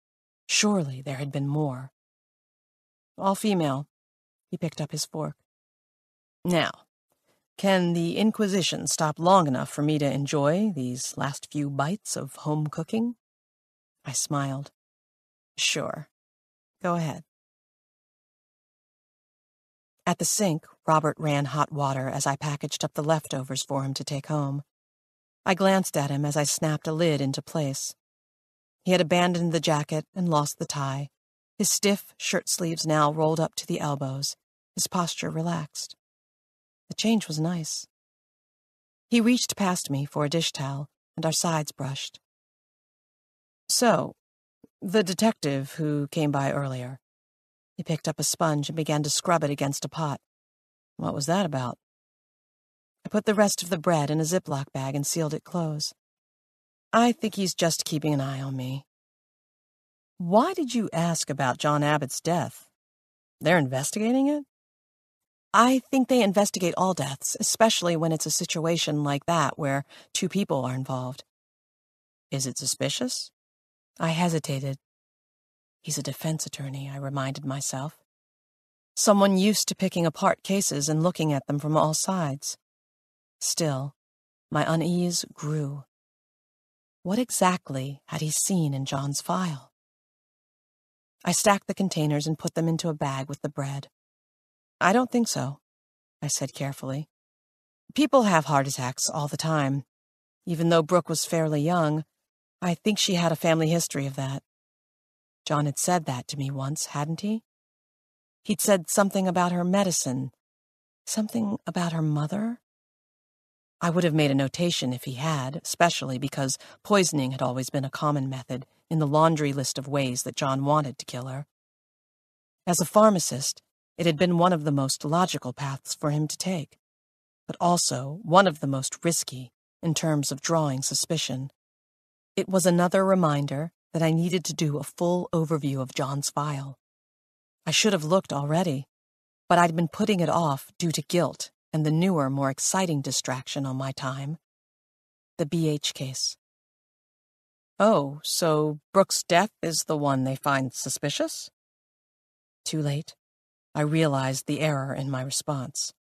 Surely there had been more. All female. He picked up his fork. Now, can the Inquisition stop long enough for me to enjoy these last few bites of home cooking? I smiled. Sure. Go ahead. At the sink, Robert ran hot water as I packaged up the leftovers for him to take home. I glanced at him as I snapped a lid into place. He had abandoned the jacket and lost the tie, his stiff shirt sleeves now rolled up to the elbows, his posture relaxed. The change was nice. He reached past me for a dish towel, and our sides brushed. So, the detective who came by earlier. He picked up a sponge and began to scrub it against a pot. What was that about? I put the rest of the bread in a Ziploc bag and sealed it close. I think he's just keeping an eye on me. Why did you ask about John Abbott's death? They're investigating it? I think they investigate all deaths, especially when it's a situation like that where two people are involved. Is it suspicious? I hesitated. He's a defense attorney, I reminded myself. someone used to picking apart cases and looking at them from all sides. Still, my unease grew. What exactly had he seen in John's file? I stacked the containers and put them into a bag with the bread. I don't think so, I said carefully. People have heart attacks all the time. Even though Brooke was fairly young, I think she had a family history of that. John had said that to me once, hadn't he? He'd said something about her medicine, something about her mother. I would have made a notation if he had, especially because poisoning had always been a common method in the laundry list of ways that John wanted to kill her. As a pharmacist, it had been one of the most logical paths for him to take, but also one of the most risky in terms of drawing suspicion. It was another reminder that I needed to do a full overview of John's file. I should have looked already, but I'd been putting it off due to guilt and the newer, more exciting distraction on my time, the BH case. Oh, so Brooke's death is the one they find suspicious? Too late. I realized the error in my response.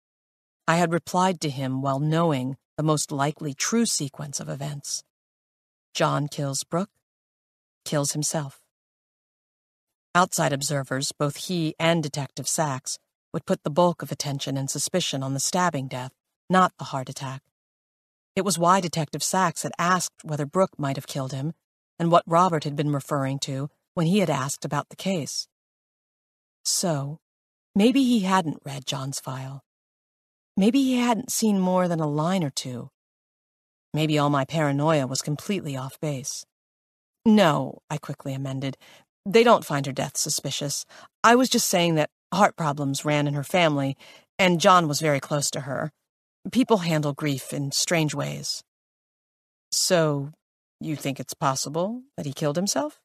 I had replied to him while knowing the most likely true sequence of events. John kills Brooke, kills himself. Outside observers, both he and Detective Sachs, would put the bulk of attention and suspicion on the stabbing death, not the heart attack. It was why Detective Sachs had asked whether Brooke might have killed him, and what Robert had been referring to when he had asked about the case. So, maybe he hadn't read John's file. Maybe he hadn't seen more than a line or two. Maybe all my paranoia was completely off base. No, I quickly amended. They don't find her death suspicious. I was just saying that heart problems ran in her family, and John was very close to her. People handle grief in strange ways. So, you think it's possible that he killed himself?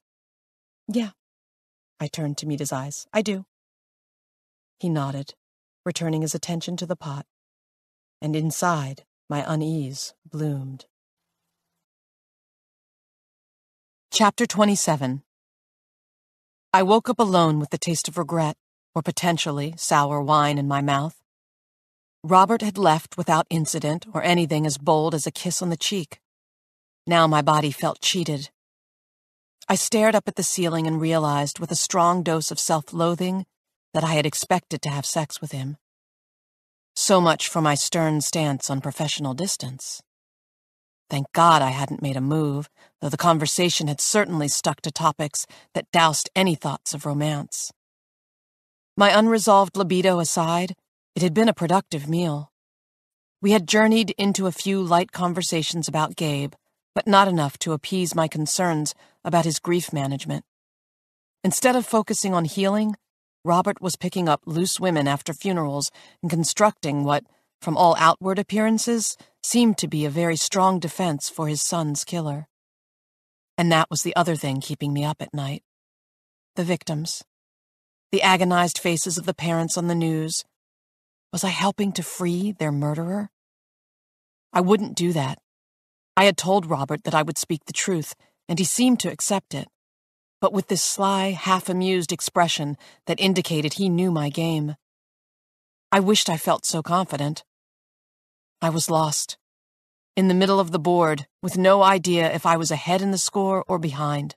Yeah. I turned to meet his eyes. I do. He nodded, returning his attention to the pot, and inside, my unease bloomed. Chapter 27. I woke up alone with the taste of regret, or potentially sour wine in my mouth. Robert had left without incident or anything as bold as a kiss on the cheek. Now my body felt cheated. I stared up at the ceiling and realized with a strong dose of self-loathing that I had expected to have sex with him. So much for my stern stance on professional distance. Thank God I hadn't made a move, though the conversation had certainly stuck to topics that doused any thoughts of romance. My unresolved libido aside, it had been a productive meal. We had journeyed into a few light conversations about Gabe, but not enough to appease my concerns about his grief management. Instead of focusing on healing, Robert was picking up loose women after funerals and constructing what, from all outward appearances, seemed to be a very strong defense for his son's killer. And that was the other thing keeping me up at night. The victims. The agonized faces of the parents on the news. Was I helping to free their murderer? I wouldn't do that. I had told Robert that I would speak the truth, and he seemed to accept it, but with this sly, half-amused expression that indicated he knew my game. I wished I felt so confident. I was lost, in the middle of the board, with no idea if I was ahead in the score or behind.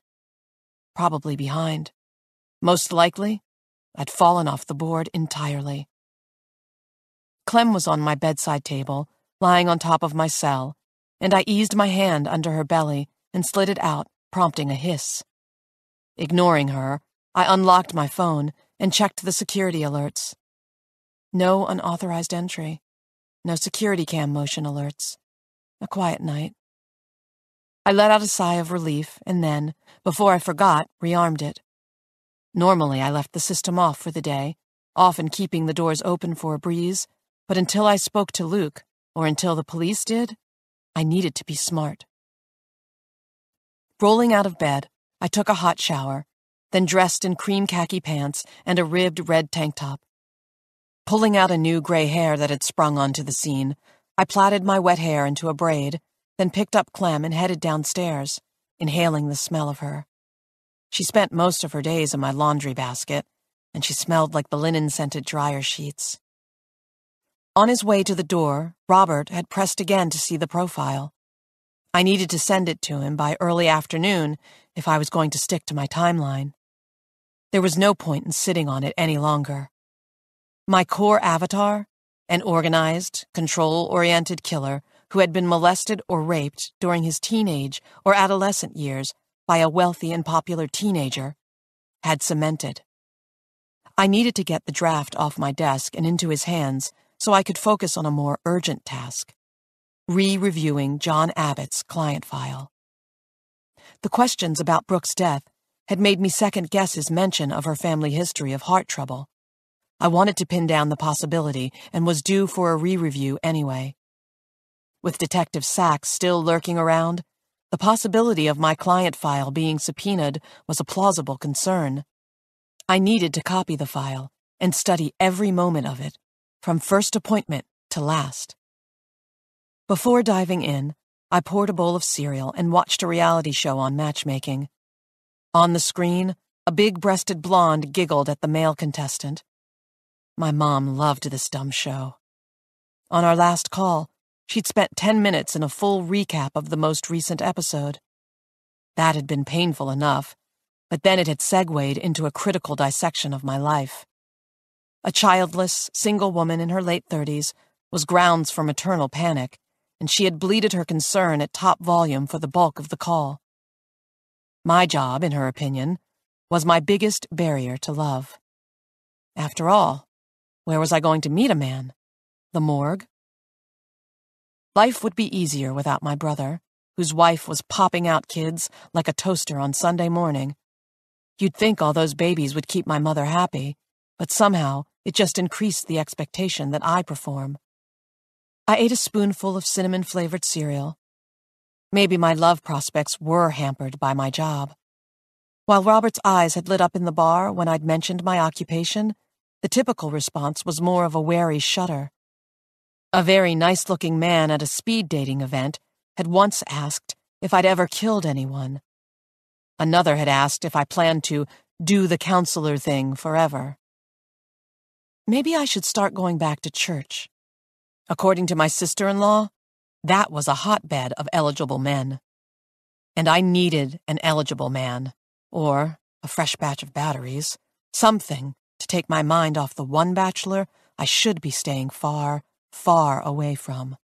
Probably behind. Most likely, I'd fallen off the board entirely. Clem was on my bedside table, lying on top of my cell, and I eased my hand under her belly and slid it out, prompting a hiss. Ignoring her, I unlocked my phone and checked the security alerts. No unauthorized entry. No security cam motion alerts. A quiet night. I let out a sigh of relief and then, before I forgot, rearmed it. Normally, I left the system off for the day, often keeping the doors open for a breeze, but until I spoke to Luke, or until the police did, I needed to be smart. Rolling out of bed, I took a hot shower, then dressed in cream khaki pants and a ribbed red tank top. Pulling out a new gray hair that had sprung onto the scene, I plaited my wet hair into a braid, then picked up Clem and headed downstairs, inhaling the smell of her. She spent most of her days in my laundry basket, and she smelled like the linen-scented dryer sheets. On his way to the door, Robert had pressed again to see the profile. I needed to send it to him by early afternoon if I was going to stick to my timeline. There was no point in sitting on it any longer. My core avatar, an organized, control-oriented killer who had been molested or raped during his teenage or adolescent years by a wealthy and popular teenager, had cemented. I needed to get the draft off my desk and into his hands so I could focus on a more urgent task: re-reviewing John Abbott's client file. The questions about Brooke's death had made me second-guess his mention of her family history of heart trouble. I wanted to pin down the possibility and was due for a re-review anyway. With Detective Sachs still lurking around, the possibility of my client file being subpoenaed was a plausible concern. I needed to copy the file and study every moment of it, from first appointment to last. Before diving in, I poured a bowl of cereal and watched a reality show on matchmaking. On the screen, a big-breasted blonde giggled at the male contestant. My mom loved this dumb show. On our last call, she'd spent 10 minutes in a full recap of the most recent episode. That had been painful enough, but then it had segued into a critical dissection of my life. A childless, single woman in her late 30s was grounds for maternal panic, and she had bleated her concern at top volume for the bulk of the call. My job, in her opinion, was my biggest barrier to love. After all, where was I going to meet a man? The morgue? Life would be easier without my brother, whose wife was popping out kids like a toaster on Sunday morning. You'd think all those babies would keep my mother happy, but somehow it just increased the expectation that I perform. I ate a spoonful of cinnamon-flavored cereal. Maybe my love prospects were hampered by my job. While Robert's eyes had lit up in the bar when I'd mentioned my occupation, the typical response was more of a wary shudder. A very nice-looking man at a speed dating event had once asked if I'd ever killed anyone. Another had asked if I planned to do the counselor thing forever. Maybe I should start going back to church. According to my sister-in-law, that was a hotbed of eligible men. And I needed an eligible man, or a fresh batch of batteries, something to take my mind off the one bachelor I should be staying far, far away from.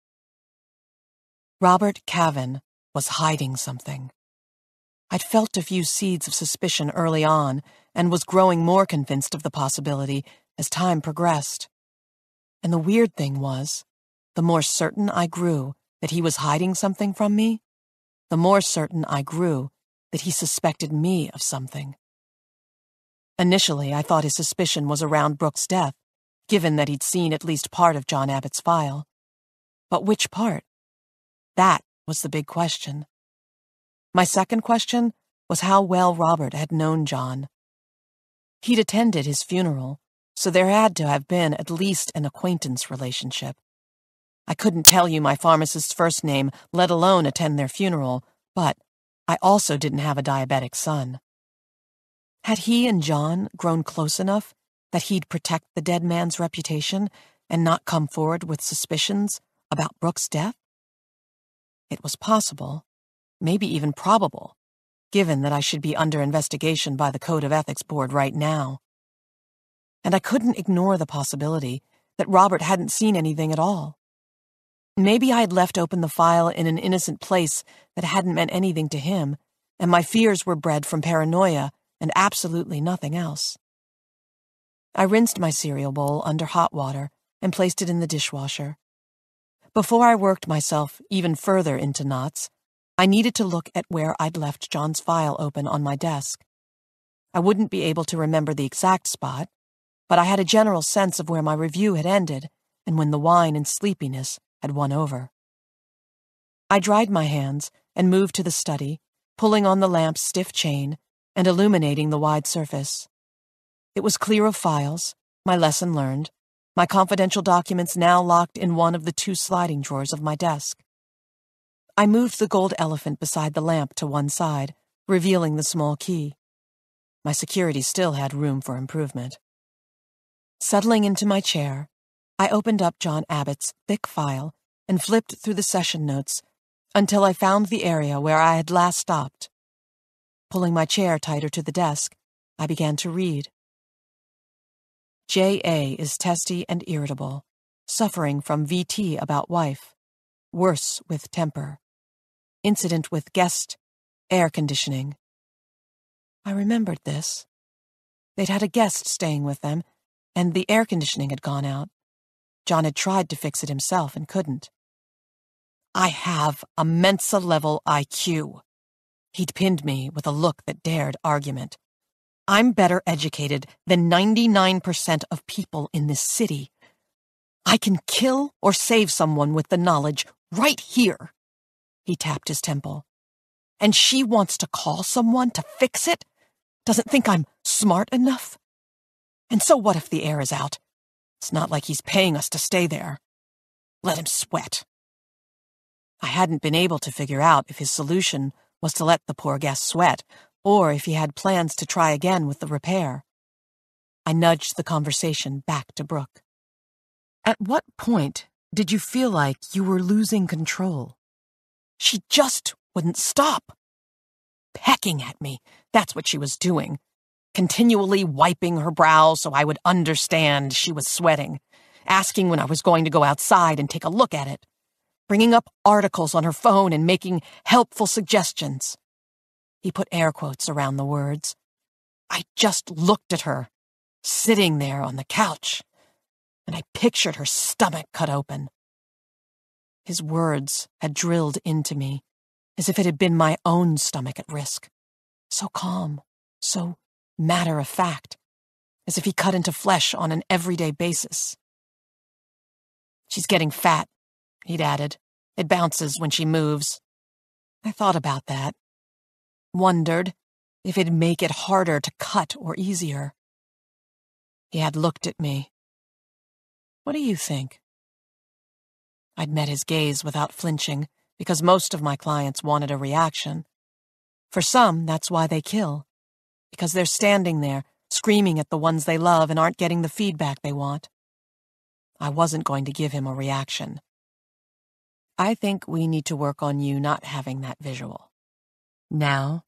Robert Kavin was hiding something. I'd felt a few seeds of suspicion early on and was growing more convinced of the possibility as time progressed. And the weird thing was, the more certain I grew that he was hiding something from me, the more certain I grew that he suspected me of something. Initially, I thought his suspicion was around Brooke's death, given that he'd seen at least part of John Abbott's file. But which part? That was the big question. My second question was how well Robert had known John. He'd attended his funeral, so there had to have been at least an acquaintance relationship. I couldn't tell you my pharmacist's first name, let alone attend their funeral, but I also didn't have a diabetic son. Had he and John grown close enough that he'd protect the dead man's reputation and not come forward with suspicions about Brooke's death? It was possible, maybe even probable, given that I should be under investigation by the Code of Ethics Board right now. And I couldn't ignore the possibility that Robert hadn't seen anything at all. Maybe I had left open the file in an innocent place that hadn't meant anything to him, and my fears were bred from paranoia and absolutely nothing else. I rinsed my cereal bowl under hot water and placed it in the dishwasher. Before I worked myself even further into knots, I needed to look at where I'd left John's file open on my desk. I wouldn't be able to remember the exact spot, but I had a general sense of where my review had ended and when the wine and sleepiness had won over. I dried my hands and moved to the study, pulling on the lamp's stiff chain and illuminating the wide surface. It was clear of files, my lesson learned, my confidential documents now locked in one of the 2 sliding drawers of my desk. I moved the gold elephant beside the lamp to one side, revealing the small key. My security still had room for improvement. Settling into my chair, I opened up John Abbott's thick file and flipped through the session notes until I found the area where I had last stopped. Pulling my chair tighter to the desk, I began to read. J.A. is testy and irritable, suffering from VT about wife, worse with temper. Incident with guest, air conditioning. I remembered this. They'd had a guest staying with them, and the air conditioning had gone out. John had tried to fix it himself and couldn't. I have a Mensa-level IQ. He'd pinned me with a look that dared argument. I'm better educated than 99% of people in this city. I can kill or save someone with the knowledge right here. He tapped his temple. And she wants to call someone to fix it? Doesn't think I'm smart enough? And so what if the air is out? It's not like he's paying us to stay there. Let him sweat. I hadn't been able to figure out if his solution was to let the poor guest sweat, or if he had plans to try again with the repair. I nudged the conversation back to Brooke. At what point did you feel like you were losing control? She just wouldn't stop. Pecking at me, that's what she was doing. Continually wiping her brow so I would understand she was sweating, asking when I was going to go outside and take a look at it, bringing up articles on her phone and making helpful suggestions. He put air quotes around the words. I just looked at her, sitting there on the couch, and I pictured her stomach cut open. His words had drilled into me, as if it had been my own stomach at risk. So calm, so matter-of-fact, as if he cut into flesh on an everyday basis. She's getting fat, he'd added. It bounces when she moves. I thought about that. Wondered if it'd make it harder to cut or easier. He had looked at me. What do you think? I'd met his gaze without flinching, because most of my clients wanted a reaction. For some, that's why they kill. Because they're standing there, screaming at the ones they love and aren't getting the feedback they want. I wasn't going to give him a reaction. I think we need to work on you not having that visual. Now,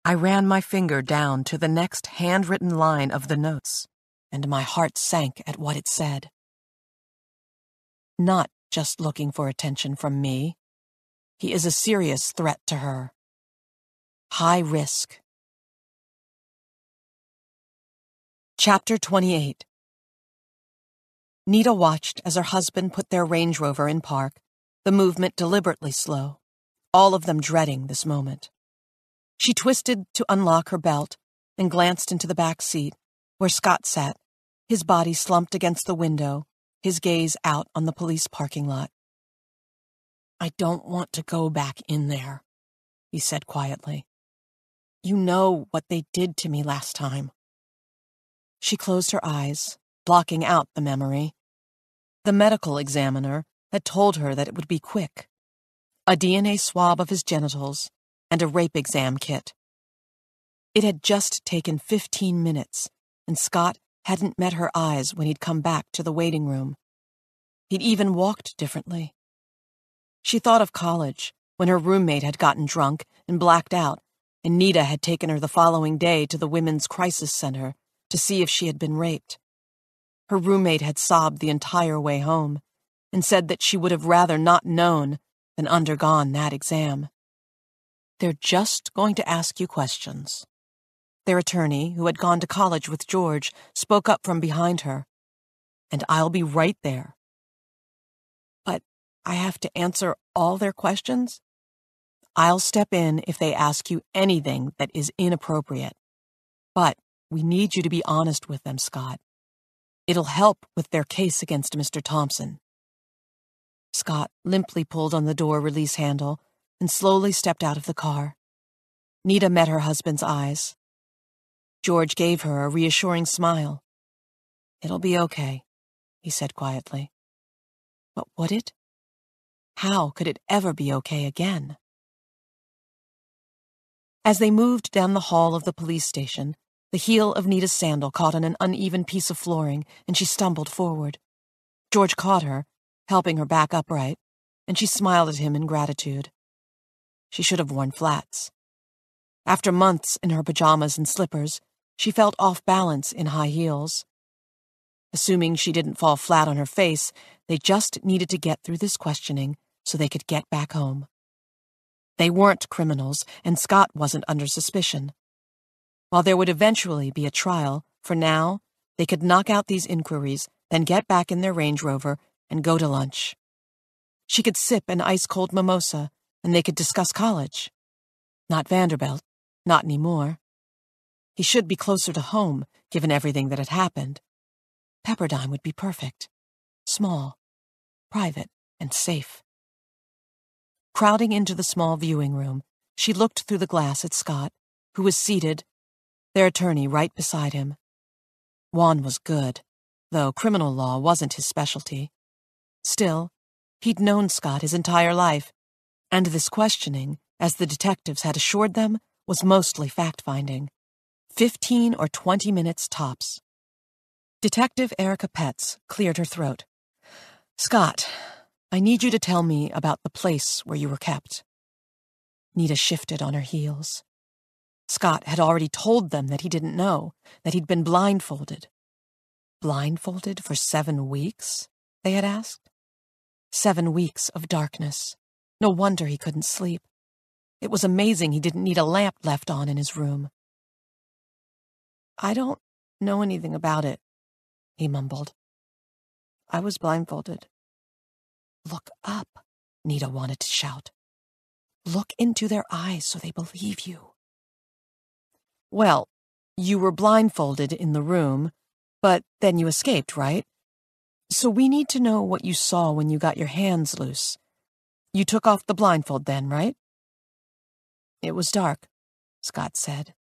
I ran my finger down to the next handwritten line of the notes, and my heart sank at what it said. Not just looking for attention from me. He is a serious threat to her. High risk. Chapter 28. Nita watched as her husband put their Range Rover in park, the movement deliberately slow, all of them dreading this moment. She twisted to unlock her belt and glanced into the back seat, where Scott sat, his body slumped against the window, his gaze out on the police parking lot. I don't want to go back in there, he said quietly. You know what they did to me last time. She closed her eyes, blocking out the memory. The medical examiner had told her that it would be quick. A DNA swab of his genitals and a rape exam kit. It had just taken 15 minutes, and Scott hadn't met her eyes when he'd come back to the waiting room. He'd even walked differently. She thought of college, when her roommate had gotten drunk and blacked out, and Nita had taken her the following day to the Women's Crisis Center to see if she had been raped. Her roommate had sobbed the entire way home and said that she would have rather not known than undergone that exam. They're just going to ask you questions. Their attorney, who had gone to college with George, spoke up from behind her. And I'll be right there. But I have to answer all their questions? I'll step in if they ask you anything that is inappropriate. But we need you to be honest with them, Scott. It'll help with their case against Mr. Thompson. Scott limply pulled on the door release handle and slowly stepped out of the car. Nita met her husband's eyes. George gave her a reassuring smile. It'll be okay, he said quietly. But would it? How could it ever be okay again? As they moved down the hall of the police station, The heel of Nita's sandal caught on an uneven piece of flooring, and she stumbled forward. George caught her, helping her back upright, and she smiled at him in gratitude. She should have worn flats. After months in her pajamas and slippers, she felt off balance in high heels. Assuming she didn't fall flat on her face, they just needed to get through this questioning so they could get back home. They weren't criminals, and Scott wasn't under suspicion. While there would eventually be a trial, for now, they could knock out these inquiries, then get back in their Range Rover and go to lunch. She could sip an ice-cold mimosa, and they could discuss college. Not Vanderbilt, not anymore. He should be closer to home, given everything that had happened. Pepperdine would be perfect. Small, private, and safe. Crowding into the small viewing room, she looked through the glass at Scott, who was seated, their attorney right beside him. Juan was good, though criminal law wasn't his specialty. Still, he'd known Scott his entire life, and this questioning, as the detectives had assured them, was mostly fact-finding. 15 or 20 minutes tops. Detective Erica Petz cleared her throat. "Scott, I need you to tell me about the place where you were kept." Nita shifted on her heels. Scott had already told them that he didn't know, that he'd been blindfolded. Blindfolded for 7 weeks, they had asked. 7 weeks of darkness. No wonder he couldn't sleep. It was amazing he didn't need a lamp left on in his room. "I don't know anything about it," he mumbled. "I was blindfolded." "Look up," Nita wanted to shout. "Look into their eyes so they believe you." "Well, you were blindfolded in the room, but then you escaped, right? So we need to know what you saw when you got your hands loose. You took off the blindfold then, right?" "It was dark," Scott said.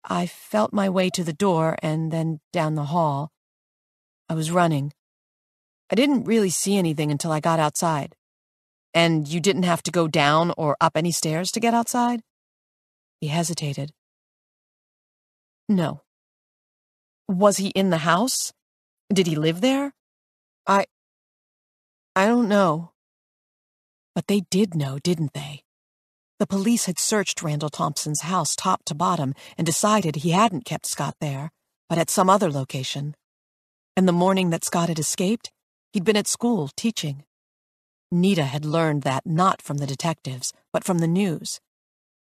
"I felt my way to the door and then down the hall. I was running. I didn't really see anything until I got outside." "And you didn't have to go down or up any stairs to get outside?" He hesitated. "No." "Was he in the house? Did he live there?" I don't know." But they did know, didn't they? The police had searched Randall Thompson's house top to bottom and decided he hadn't kept Scott there, but at some other location. And the morning that Scott had escaped, he'd been at school teaching. Nita had learned that not from the detectives, but from the news.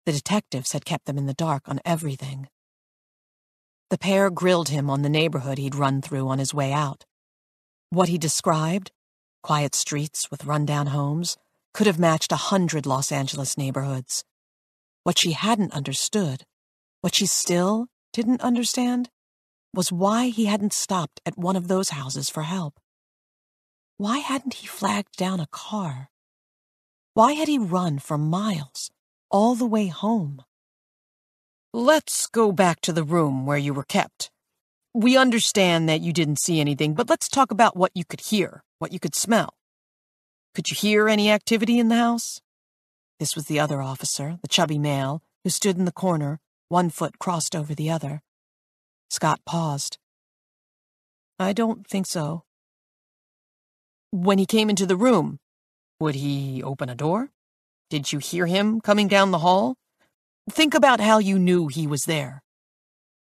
The detectives had kept them in the dark on everything. The pair grilled him on the neighborhood he'd run through on his way out. What he described, quiet streets with rundown homes, could have matched 100 Los Angeles neighborhoods. What she hadn't understood, what she still didn't understand, was why he hadn't stopped at one of those houses for help. Why hadn't he flagged down a car? Why had he run for miles, all the way home? "Let's go back to the room where you were kept. We understand that you didn't see anything, but let's talk about what you could hear, what you could smell. Could you hear any activity in the house?" This was the other officer, the chubby male, who stood in the corner, one foot crossed over the other. Scott paused. "I don't think so." "When he came into the room, would he open a door? Did you hear him coming down the hall? Think about how you knew he was there."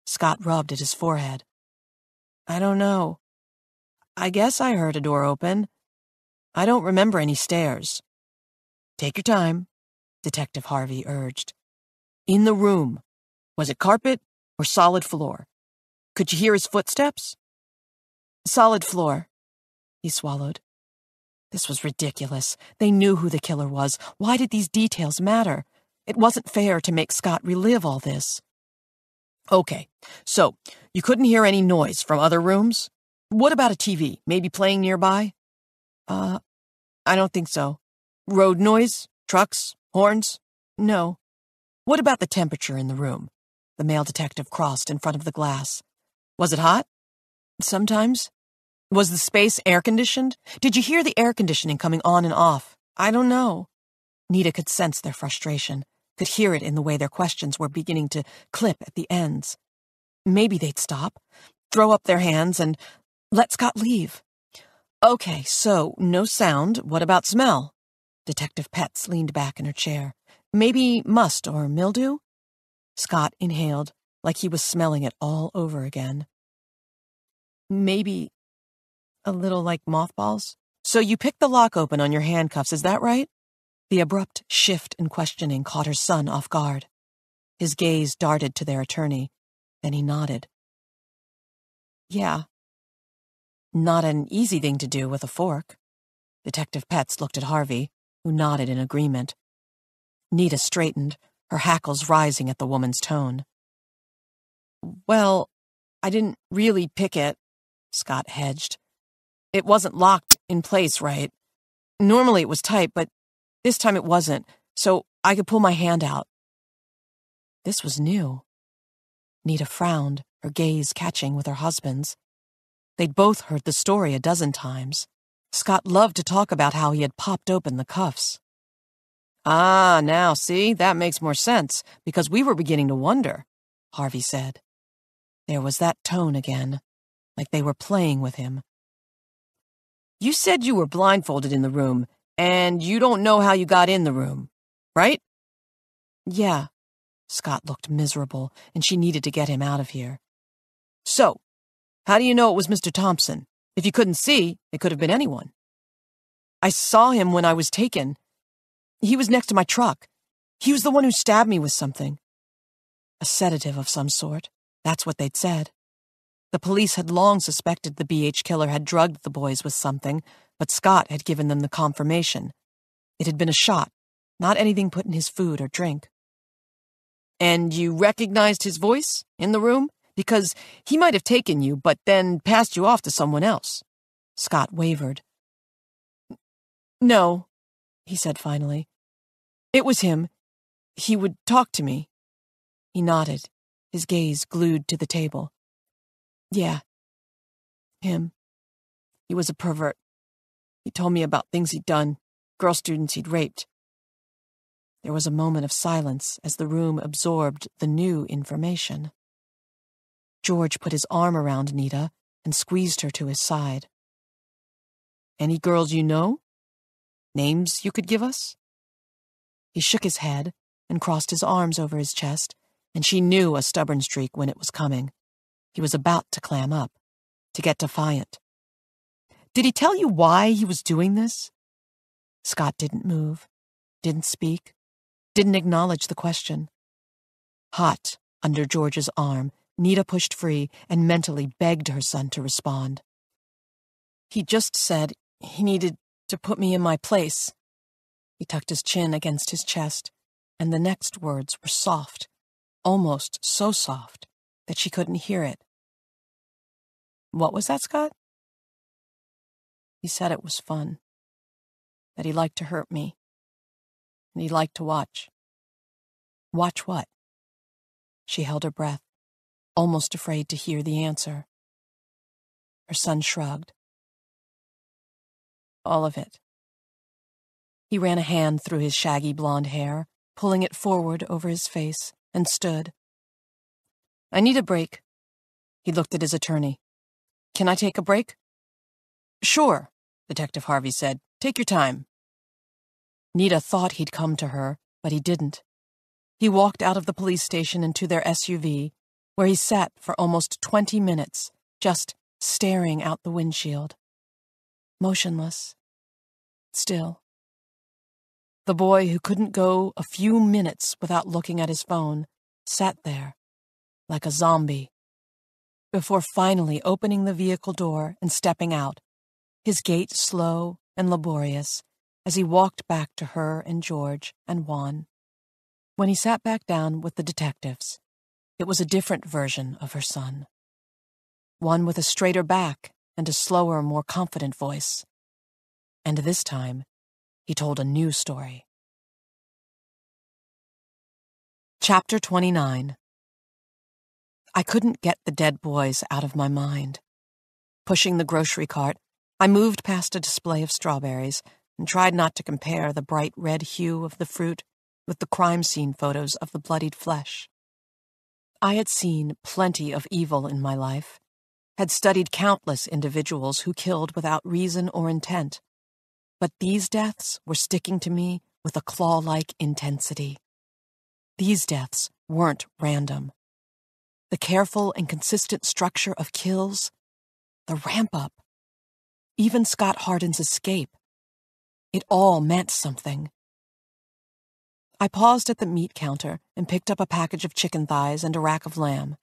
Scott rubbed at his forehead. "I don't know. I guess I heard a door open. I don't remember any stairs." "Take your time," Detective Harvey urged. "In the room, was it carpet or solid floor? Could you hear his footsteps?" "Solid floor," he swallowed. This was ridiculous. They knew who the killer was. Why did these details matter? It wasn't fair to make Scott relive all this. "Okay, so you couldn't hear any noise from other rooms? What about a TV, maybe playing nearby?" I don't think so." "Road noise? Trucks? Horns?" "No." "What about the temperature in the room?" The male detective crossed in front of the glass. "Was it hot?" "Sometimes." "Was the space air-conditioned? Did you hear the air conditioning coming on and off?" "I don't know." Nita could sense their frustration, could hear it in the way their questions were beginning to clip at the ends. maybe they'd stop, throw up their hands, and let Scott leave. Okay, so no sound. What about smell? Detective Petz leaned back in her chair. Maybe must or mildew? Scott inhaled, like he was smelling it all over again. Maybe a little like mothballs? So you picked the lock open on your handcuffs, is that right? The abrupt shift in questioning caught her son off guard. His gaze darted to their attorney, then he nodded. Yeah. Not an easy thing to do with a fork. Detective Petz looked at Harvey, who nodded in agreement. Nita straightened, her hackles rising at the woman's tone. Well, I didn't really pick it, Scott hedged. It wasn't locked in place right. Normally it was tight, but this time it wasn't, so I could pull my hand out. This was new. Nita frowned, her gaze catching with her husband's. They'd both heard the story a dozen times. Scott loved to talk about how he had popped open the cuffs. Ah, now, see, that makes more sense, because we were beginning to wonder, Harvey said. There was that tone again, like they were playing with him. You said you were blindfolded in the room, and you don't know how you got in the room, right? Yeah. Scott looked miserable, and she needed to get him out of here. So, how do you know it was Mr. Thompson? If you couldn't see, it could have been anyone. I saw him when I was taken. He was next to my truck. He was the one who stabbed me with something. A sedative of some sort. That's what they'd said. The police had long suspected the BH killer had drugged the boys with something, but Scott had given them the confirmation. It had been a shot, not anything put in his food or drink. And you recognized his voice in the room? Because he might have taken you, but then passed you off to someone else. Scott wavered. No, he said finally. It was him. He would talk to me. He nodded, his gaze glued to the table. Yeah. Him. He was a pervert. He told me about things he'd done, girl students he'd raped. There was a moment of silence as the room absorbed the new information. George put his arm around Nita and squeezed her to his side. Any girls you know? Names you could give us? He shook his head and crossed his arms over his chest, and she knew a stubborn streak when it was coming. He was about to clam up, to get defiant. Did he tell you why he was doing this? Scott didn't move, didn't speak, didn't acknowledge the question. Hot under George's arm, Nita pushed free and mentally begged her son to respond. He just said he needed to put me in my place. He tucked his chin against his chest, and the next words were soft, almost so soft that she couldn't hear it. What was that, Scott? He said it was fun, that he liked to hurt me, and he liked to watch. Watch what? She held her breath, almost afraid to hear the answer. Her son shrugged. All of it. He ran a hand through his shaggy blonde hair, pulling it forward over his face, and stood. I need a break. He looked at his attorney. Can I take a break? Sure, Detective Harvey said. Take your time. Nita thought he'd come to her, but he didn't. He walked out of the police station into their SUV, where he sat for almost 20 minutes, just staring out the windshield. Motionless. Still. The boy who couldn't go a few minutes without looking at his phone sat there, like a zombie, before finally opening the vehicle door and stepping out, his gait slow and laborious as he walked back to her and George and Juan. When he sat back down with the detectives, it was a different version of her son. One with a straighter back and a slower, more confident voice. And this time, he told a new story. Chapter 29. I couldn't get the dead boys out of my mind. Pushing the grocery cart, I moved past a display of strawberries and tried not to compare the bright red hue of the fruit with the crime scene photos of the bloodied flesh. I had seen plenty of evil in my life, had studied countless individuals who killed without reason or intent, but these deaths were sticking to me with a claw-like intensity. These deaths weren't random. The careful and consistent structure of kills, the ramp-up, even Scott Hardin's escape, it all meant something. I paused at the meat counter and picked up a package of chicken thighs and a rack of lamb.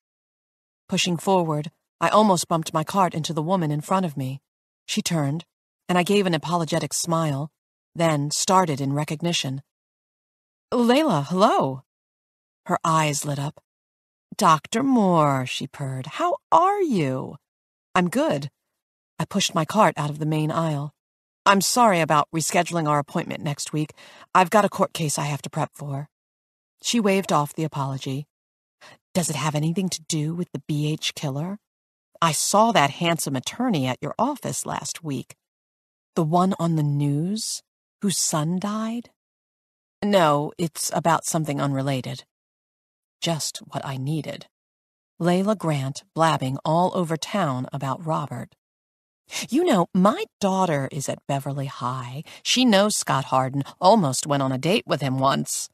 Pushing forward, I almost bumped my cart into the woman in front of me. She turned, and I gave an apologetic smile, then started in recognition. "Layla, hello." Her eyes lit up. "Dr. Moore," she purred. "How are you?" "I'm good." I pushed my cart out of the main aisle. "I'm sorry about rescheduling our appointment next week. I've got a court case I have to prep for." She waved off the apology. "Does it have anything to do with the BH killer? I saw that handsome attorney at your office last week. The one on the news, whose son died?" "No, it's about something unrelated." Just what I needed. Layla Grant blabbing all over town about Robert. "You know, my daughter is at Beverly High. She knows Scott Hardin, almost went on a date with him once."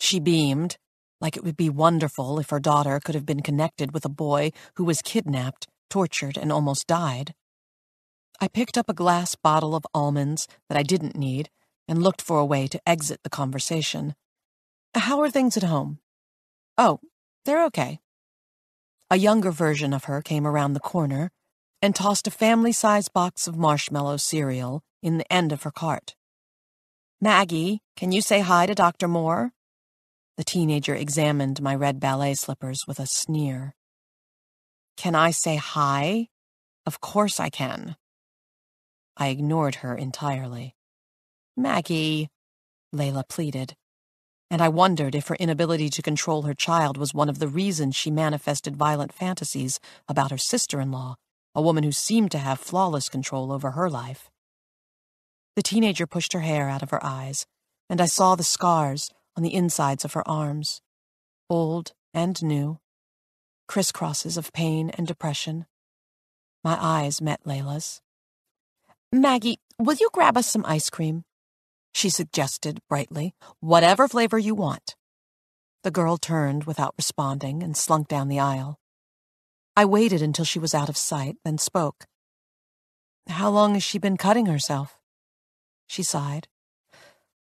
She beamed, like it would be wonderful if her daughter could have been connected with a boy who was kidnapped, tortured, and almost died. I picked up a glass bottle of almonds that I didn't need and looked for a way to exit the conversation. "How are things at home?" "Oh, they're okay." A younger version of her came around the corner and tossed a family-sized box of marshmallow cereal in the end of her cart. "Maggie, can you say hi to Dr. Moore?" The teenager examined my red ballet slippers with a sneer. "Can I say hi? Of course I can." I ignored her entirely. "Maggie," Layla pleaded, and I wondered if her inability to control her child was one of the reasons she manifested violent fantasies about her sister-in-law, a woman who seemed to have flawless control over her life. The teenager pushed her hair out of her eyes, and I saw the scars on the insides of her arms, old and new, crisscrosses of pain and depression. My eyes met Layla's. "Maggie, will you grab us some ice cream?" she suggested brightly. "Whatever flavor you want." The girl turned without responding and slunk down the aisle. I waited until she was out of sight, then spoke. "How long has she been cutting herself?" She sighed.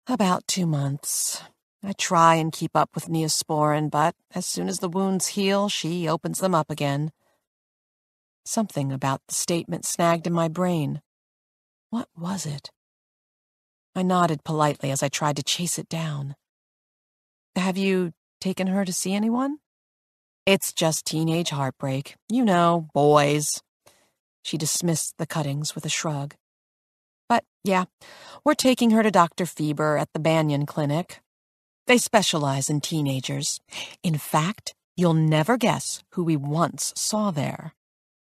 "About 2 months. I try and keep up with Neosporin, but as soon as the wounds heal, she opens them up again." Something about the statement snagged in my brain. What was it? I nodded politely as I tried to chase it down. "Have you taken her to see anyone?" "It's just teenage heartbreak. You know, boys." She dismissed the cuttings with a shrug. "But, yeah, we're taking her to Dr. Fieber at the Banyan Clinic. They specialize in teenagers. In fact, you'll never guess who we once saw there."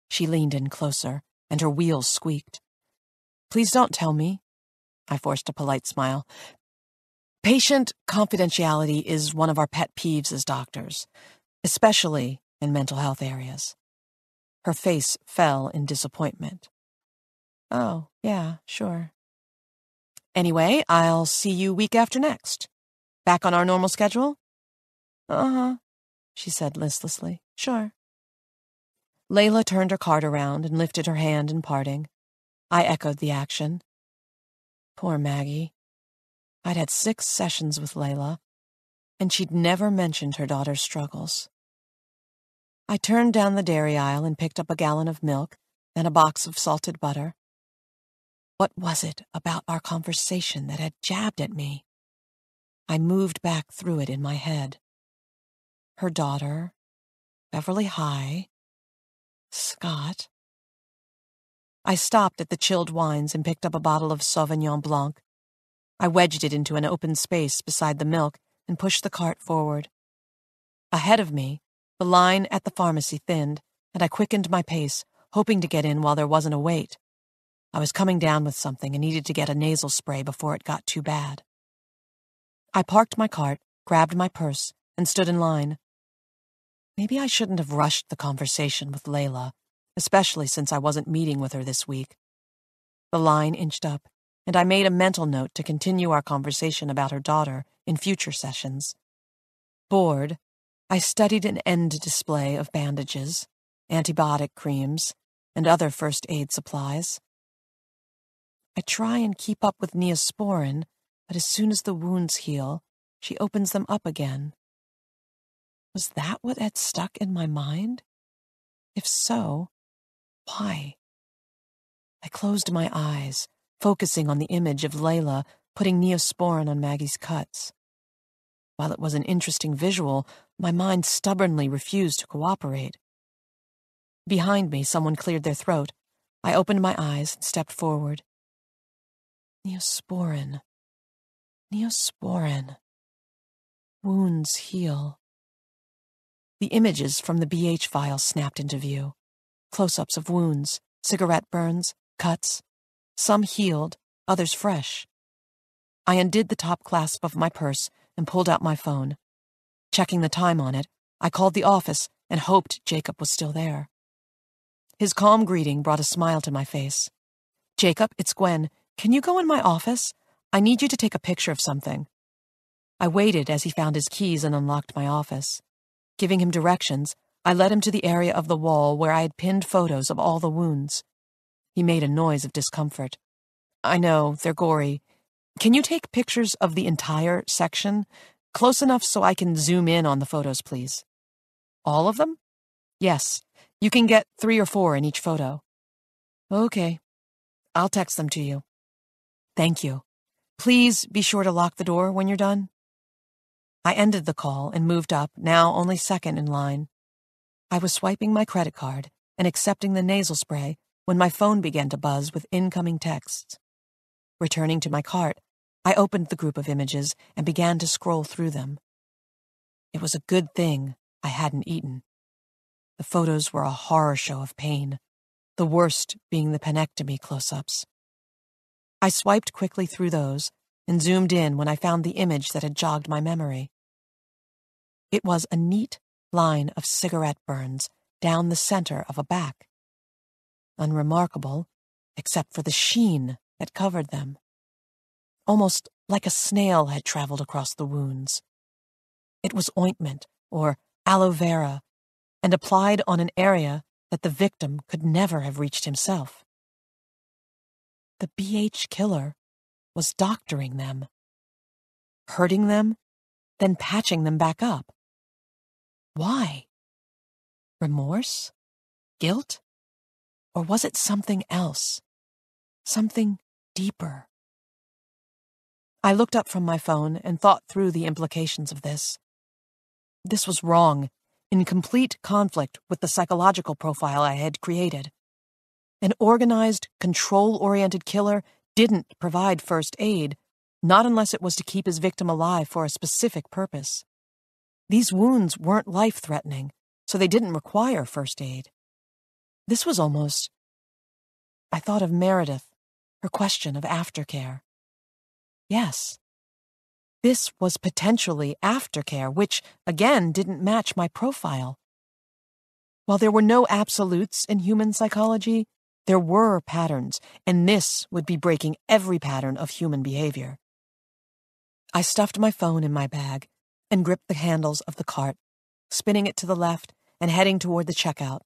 She leaned in closer, and her wheels squeaked. "Please don't tell me." I forced a polite smile. "Patient confidentiality is one of our pet peeves as doctors, especially in mental health areas." Her face fell in disappointment. "Oh, yeah, sure. Anyway, I'll see you week after next. Back on our normal schedule?" "Uh-huh," she said listlessly. "Sure." Layla turned her cart around and lifted her hand in parting. I echoed the action. Poor Maggie. I'd had 6 sessions with Layla, and she'd never mentioned her daughter's struggles. I turned down the dairy aisle and picked up a gallon of milk and a box of salted butter. What was it about our conversation that had jabbed at me? I moved back through it in my head. Her daughter, Beverly High, Scott. I stopped at the chilled wines and picked up a bottle of Sauvignon Blanc. I wedged it into an open space beside the milk and pushed the cart forward. Ahead of me, the line at the pharmacy thinned, and I quickened my pace, hoping to get in while there wasn't a wait. I was coming down with something and needed to get a nasal spray before it got too bad. I parked my cart, grabbed my purse, and stood in line. Maybe I shouldn't have rushed the conversation with Layla, especially since I wasn't meeting with her this week. The line inched up, and I made a mental note to continue our conversation about her daughter in future sessions. Bored, I studied an end display of bandages, antibiotic creams, and other first aid supplies. I try and keep up with Neosporin, but as soon as the wounds heal, she opens them up again. Was that what had stuck in my mind? If so, why? I closed my eyes, focusing on the image of Layla putting Neosporin on Maggie's cuts. While it was an interesting visual, my mind stubbornly refused to cooperate. Behind me, someone cleared their throat. I opened my eyes and stepped forward. Neosporin. Neosporin. Wounds heal. The images from the BH file snapped into view. Close-ups of wounds, cigarette burns, cuts. Some healed, others fresh. I undid the top clasp of my purse and pulled out my phone. Checking the time on it, I called the office and hoped Jacob was still there. His calm greeting brought a smile to my face. "Jacob, it's Gwen. Can you go in my office? I need you to take a picture of something." I waited as he found his keys and unlocked my office. Giving him directions, I led him to the area of the wall where I had pinned photos of all the wounds. He made a noise of discomfort. "I know, they're gory. Can you take pictures of the entire section? Close enough so I can zoom in on the photos, please." "All of them?" "Yes. You can get 3 or 4 in each photo." "Okay. I'll text them to you." "Thank you. Please be sure to lock the door when you're done." I ended the call and moved up, now only second in line. I was swiping my credit card and accepting the nasal spray when my phone began to buzz with incoming texts. Returning to my cart, I opened the group of images and began to scroll through them. It was a good thing I hadn't eaten. The photos were a horror show of pain, the worst being the penectomy close-ups. I swiped quickly through those and zoomed in when I found the image that had jogged my memory. It was a neat line of cigarette burns down the center of a back. Unremarkable, except for the sheen that covered them. Almost like a snail had traveled across the wounds. It was ointment, or aloe vera, and applied on an area that the victim could never have reached himself. The BH killer was doctoring them. Hurting them, then patching them back up. Why? Remorse? Guilt? Or was it something else? Something deeper? I looked up from my phone and thought through the implications of this. This was wrong, in complete conflict with the psychological profile I had created. An organized, control-oriented killer didn't provide first aid, not unless it was to keep his victim alive for a specific purpose. These wounds weren't life-threatening, so they didn't require first aid. This was almost... I thought of Meredith, her question of aftercare. Yes. This was potentially aftercare, which, again, didn't match my profile. While there were no absolutes in human psychology, there were patterns, and this would be breaking every pattern of human behavior. I stuffed my phone in my bag and gripped the handles of the cart, spinning it to the left and heading toward the checkout,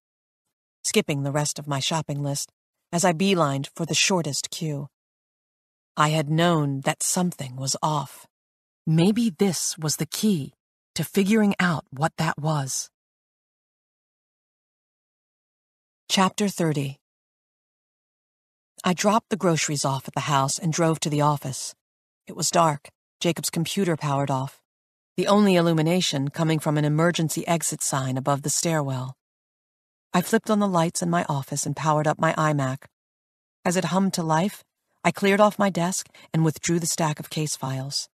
skipping the rest of my shopping list as I beelined for the shortest queue. I had known that something was off. Maybe this was the key to figuring out what that was. Chapter 30. I dropped the groceries off at the house and drove to the office. It was dark, Jacob's computer powered off, the only illumination coming from an emergency exit sign above the stairwell. I flipped on the lights in my office and powered up my iMac. As it hummed to life, I cleared off my desk and withdrew the stack of case files.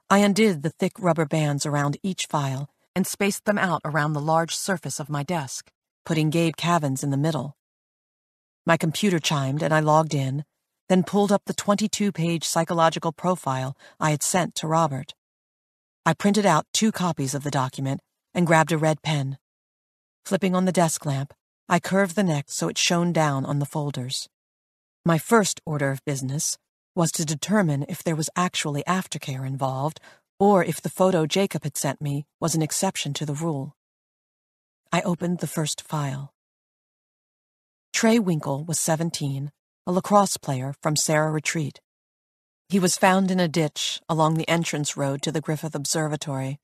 I undid the thick rubber bands around each file and spaced them out around the large surface of my desk, putting Gabe Kavin's in the middle. My computer chimed and I logged in, then pulled up the 22-page psychological profile I had sent to Robert. I printed out 2 copies of the document and grabbed a red pen, Flipping on the desk lamp, I curved the neck so it shone down on the folders. My first order of business was to determine if there was actually aftercare involved, or if the photo Jacob had sent me was an exception to the rule. I opened the first file. Trey Winkle was 17, a lacrosse player from Sarah Retreat. He was found in a ditch along the entrance road to the Griffith Observatory.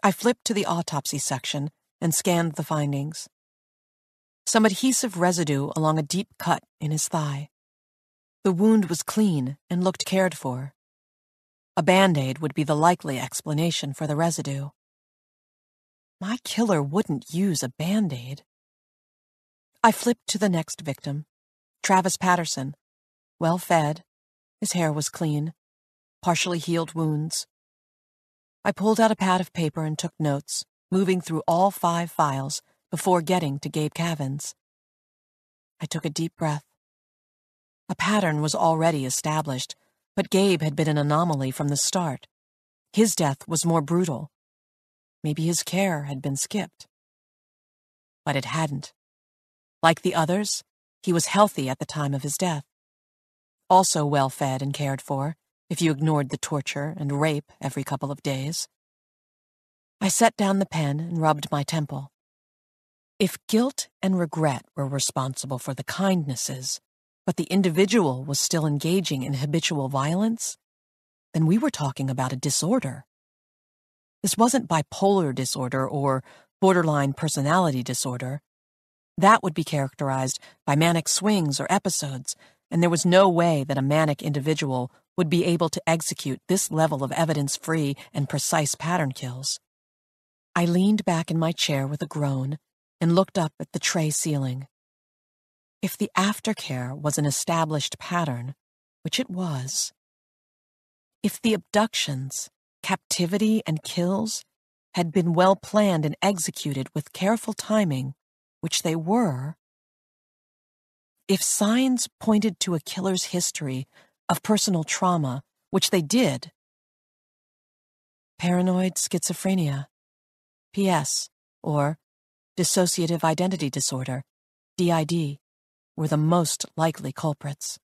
I flipped to the autopsy section and scanned the findings. Some adhesive residue along a deep cut in his thigh. The wound was clean and looked cared for. A Band-Aid would be the likely explanation for the residue. My killer wouldn't use a Band-Aid. I flipped to the next victim, Travis Patterson, well-fed. His hair was clean, partially healed wounds. I pulled out a pad of paper and took notes, moving through all 5 files before getting to Gabe Kavin's. I took a deep breath. A pattern was already established, but Gabe had been an anomaly from the start. His death was more brutal. Maybe his care had been skipped. But it hadn't. Like the others, he was healthy at the time of his death. Also well-fed and cared for, if you ignored the torture and rape every couple of days. I set down the pen and rubbed my temple. If guilt and regret were responsible for the kindnesses, but the individual was still engaging in habitual violence, then we were talking about a disorder. This wasn't bipolar disorder or borderline personality disorder. That would be characterized by manic swings or episodes, and there was no way that a manic individual would be able to execute this level of evidence-free and precise pattern kills. I leaned back in my chair with a groan and looked up at the tray ceiling. If the aftercare was an established pattern, which it was, if the abductions, captivity, and kills had been well planned and executed with careful timing, which they were, if signs pointed to a killer's history of personal trauma, which they did, paranoid schizophrenia, PS, or dissociative identity disorder, DID, were the most likely culprits.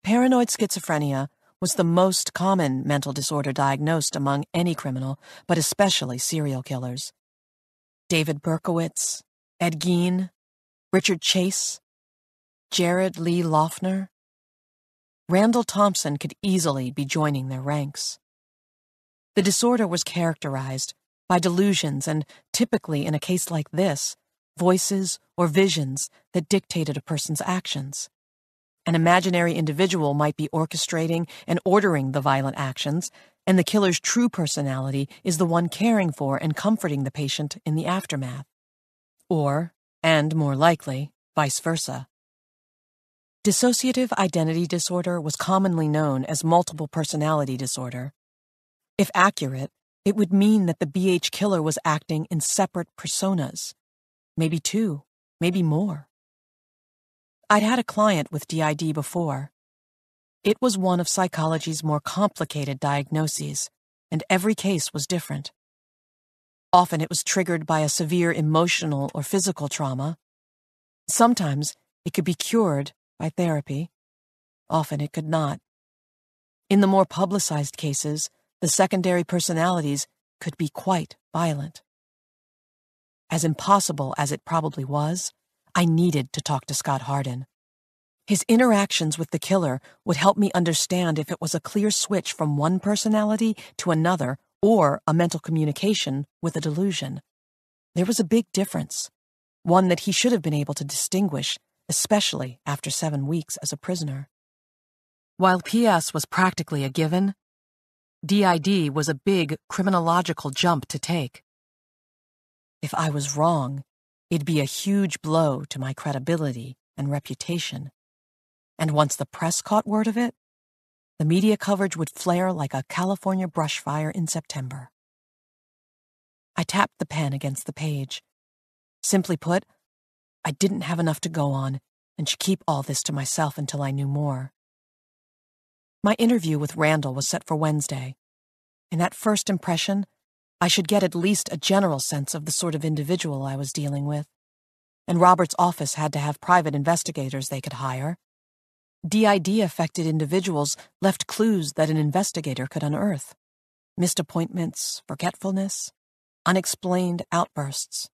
Paranoid schizophrenia was the most common mental disorder diagnosed among any criminal, but especially serial killers. David Berkowitz, Ed Gein, Richard Chase, Jared Lee Loughner. Randall Thompson could easily be joining their ranks. The disorder was characterized by delusions and, typically in a case like this, voices or visions that dictated a person's actions. An imaginary individual might be orchestrating and ordering the violent actions, and the killer's true personality is the one caring for and comforting the patient in the aftermath. Or, and more likely, vice versa. Dissociative identity disorder was commonly known as multiple personality disorder. If accurate, it would mean that the BH killer was acting in separate personas. Maybe 2, maybe more. I'd had a client with DID before. It was one of psychology's more complicated diagnoses, and every case was different. Often it was triggered by a severe emotional or physical trauma. Sometimes it could be cured by therapy. Often it could not. In the more publicized cases, the secondary personalities could be quite violent. As impossible as it probably was, I needed to talk to Scott Hardin. His interactions with the killer would help me understand if it was a clear switch from one personality to another or a mental communication with a delusion. There was a big difference, one that he should have been able to distinguish, especially after 7 weeks as a prisoner. While PS was practically a given, DID was a big criminological jump to take. If I was wrong, it'd be a huge blow to my credibility and reputation. And once the press caught word of it, the media coverage would flare like a California brush fire in September. I tapped the pen against the page. Simply put, I didn't have enough to go on and should keep all this to myself until I knew more. My interview with Randall was set for Wednesday. In that first impression, I should get at least a general sense of the sort of individual I was dealing with. And Robert's office had to have private investigators they could hire. DID-affected individuals left clues that an investigator could unearth. Missed appointments, forgetfulness, unexplained outbursts.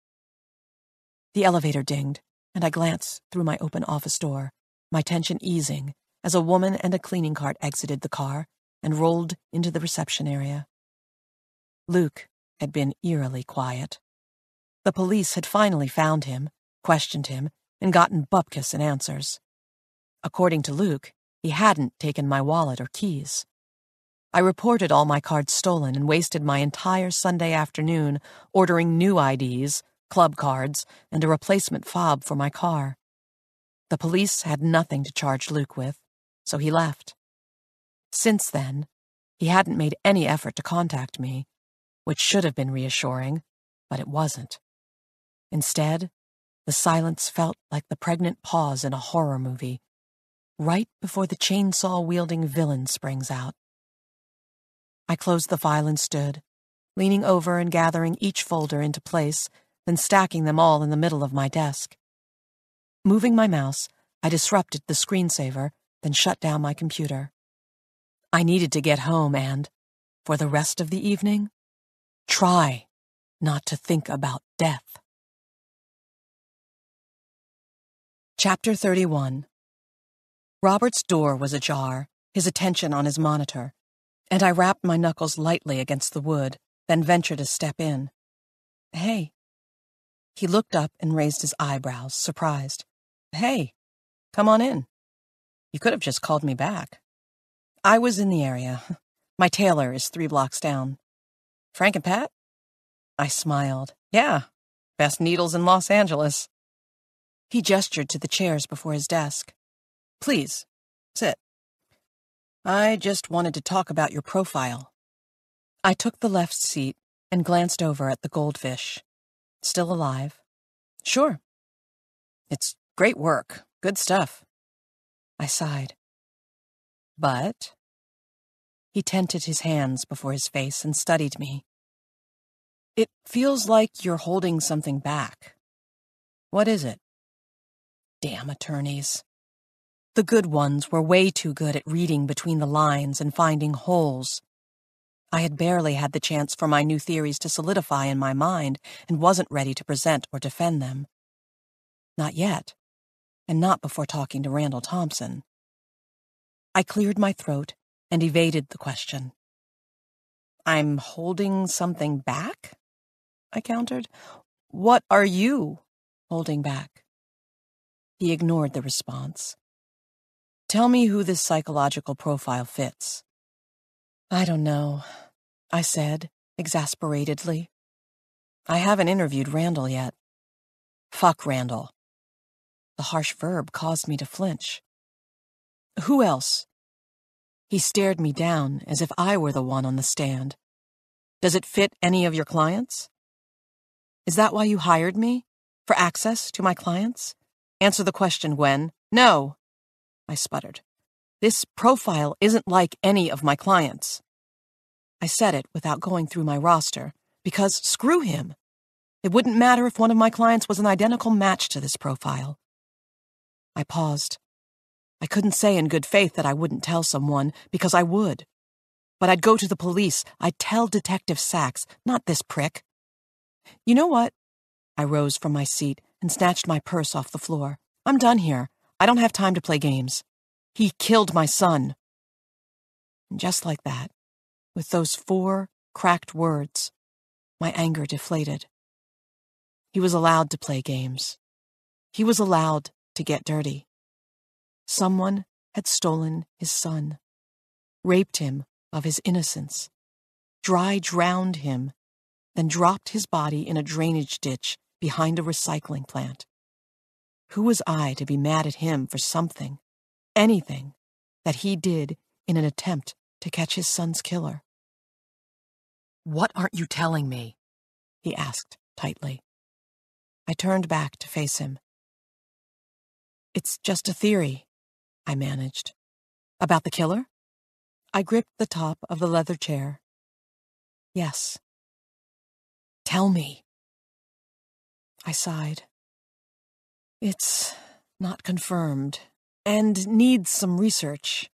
The elevator dinged, and I glanced through my open office door, my tension easing as a woman and a cleaning cart exited the car and rolled into the reception area. Luke had been eerily quiet. The police had finally found him, questioned him, and gotten bupkis in answers. According to Luke, he hadn't taken my wallet or keys. I reported all my cards stolen and wasted my entire Sunday afternoon ordering new IDs, club cards, and a replacement fob for my car. The police had nothing to charge Luke with, so he left. Since then, he hadn't made any effort to contact me, which should have been reassuring, but it wasn't. Instead, the silence felt like the pregnant pause in a horror movie, right before the chainsaw-wielding villain springs out. I closed the file and stood, leaning over and gathering each folder into place, then stacking them all in the middle of my desk. Moving my mouse, I disrupted the screensaver, then shut down my computer. I needed to get home and, for the rest of the evening, try not to think about death. Chapter 31. Robert's door was ajar, his attention on his monitor, and I rapped my knuckles lightly against the wood, then ventured a step in. "Hey." He looked up and raised his eyebrows, surprised. "Hey, come on in. You could have just called me back." "I was in the area. My tailor is 3 blocks down." "Frank and Pat?" I smiled. "Yeah, best needles in Los Angeles." He gestured to the chairs before his desk. "Please, sit. I just wanted to talk about your profile." I took the left seat and glanced over at the goldfish. "Still alive?" "Sure. It's great work. Good stuff." I sighed. "But?" He tented his hands before his face and studied me. "It feels like you're holding something back. What is it?" Damn attorneys. The good ones were way too good at reading between the lines and finding holes. I had barely had the chance for my new theories to solidify in my mind and wasn't ready to present or defend them. Not yet, and not before talking to Randall Thompson. I cleared my throat and evaded the question. "I'm holding something back?" I countered. "What are you holding back?" He ignored the response. "Tell me who this psychological profile fits." "I don't know," I said, exasperatedly. "I haven't interviewed Randall yet." "Fuck Randall." The harsh verb caused me to flinch. "Who else?" He stared me down as if I were the one on the stand. "Does it fit any of your clients?" "Is that why you hired me? For access to my clients? Answer the question, Gwen." "No," I sputtered. "This profile isn't like any of my clients." I said it without going through my roster, because screw him. It wouldn't matter if one of my clients was an identical match to this profile. I paused. I couldn't say in good faith that I wouldn't tell someone, because I would. But I'd go to the police. I'd tell Detective Sachs, not this prick. "You know what?" I rose from my seat and snatched my purse off the floor. "I'm done here. I don't have time to play games. He killed my son." And just like that, with those 4 cracked words, my anger deflated. He was allowed to play games. He was allowed to get dirty. Someone had stolen his son, raped him of his innocence, dry drowned him, then dropped his body in a drainage ditch behind a recycling plant. Who was I to be mad at him for something, anything, that he did in an attempt to catch his son's killer? "What aren't you telling me?" he asked tightly. I turned back to face him. "It's just a theory," I managed. "About the killer?" I gripped the top of the leather chair. "Yes. Tell me. I sighed. It's not confirmed, and needs some research.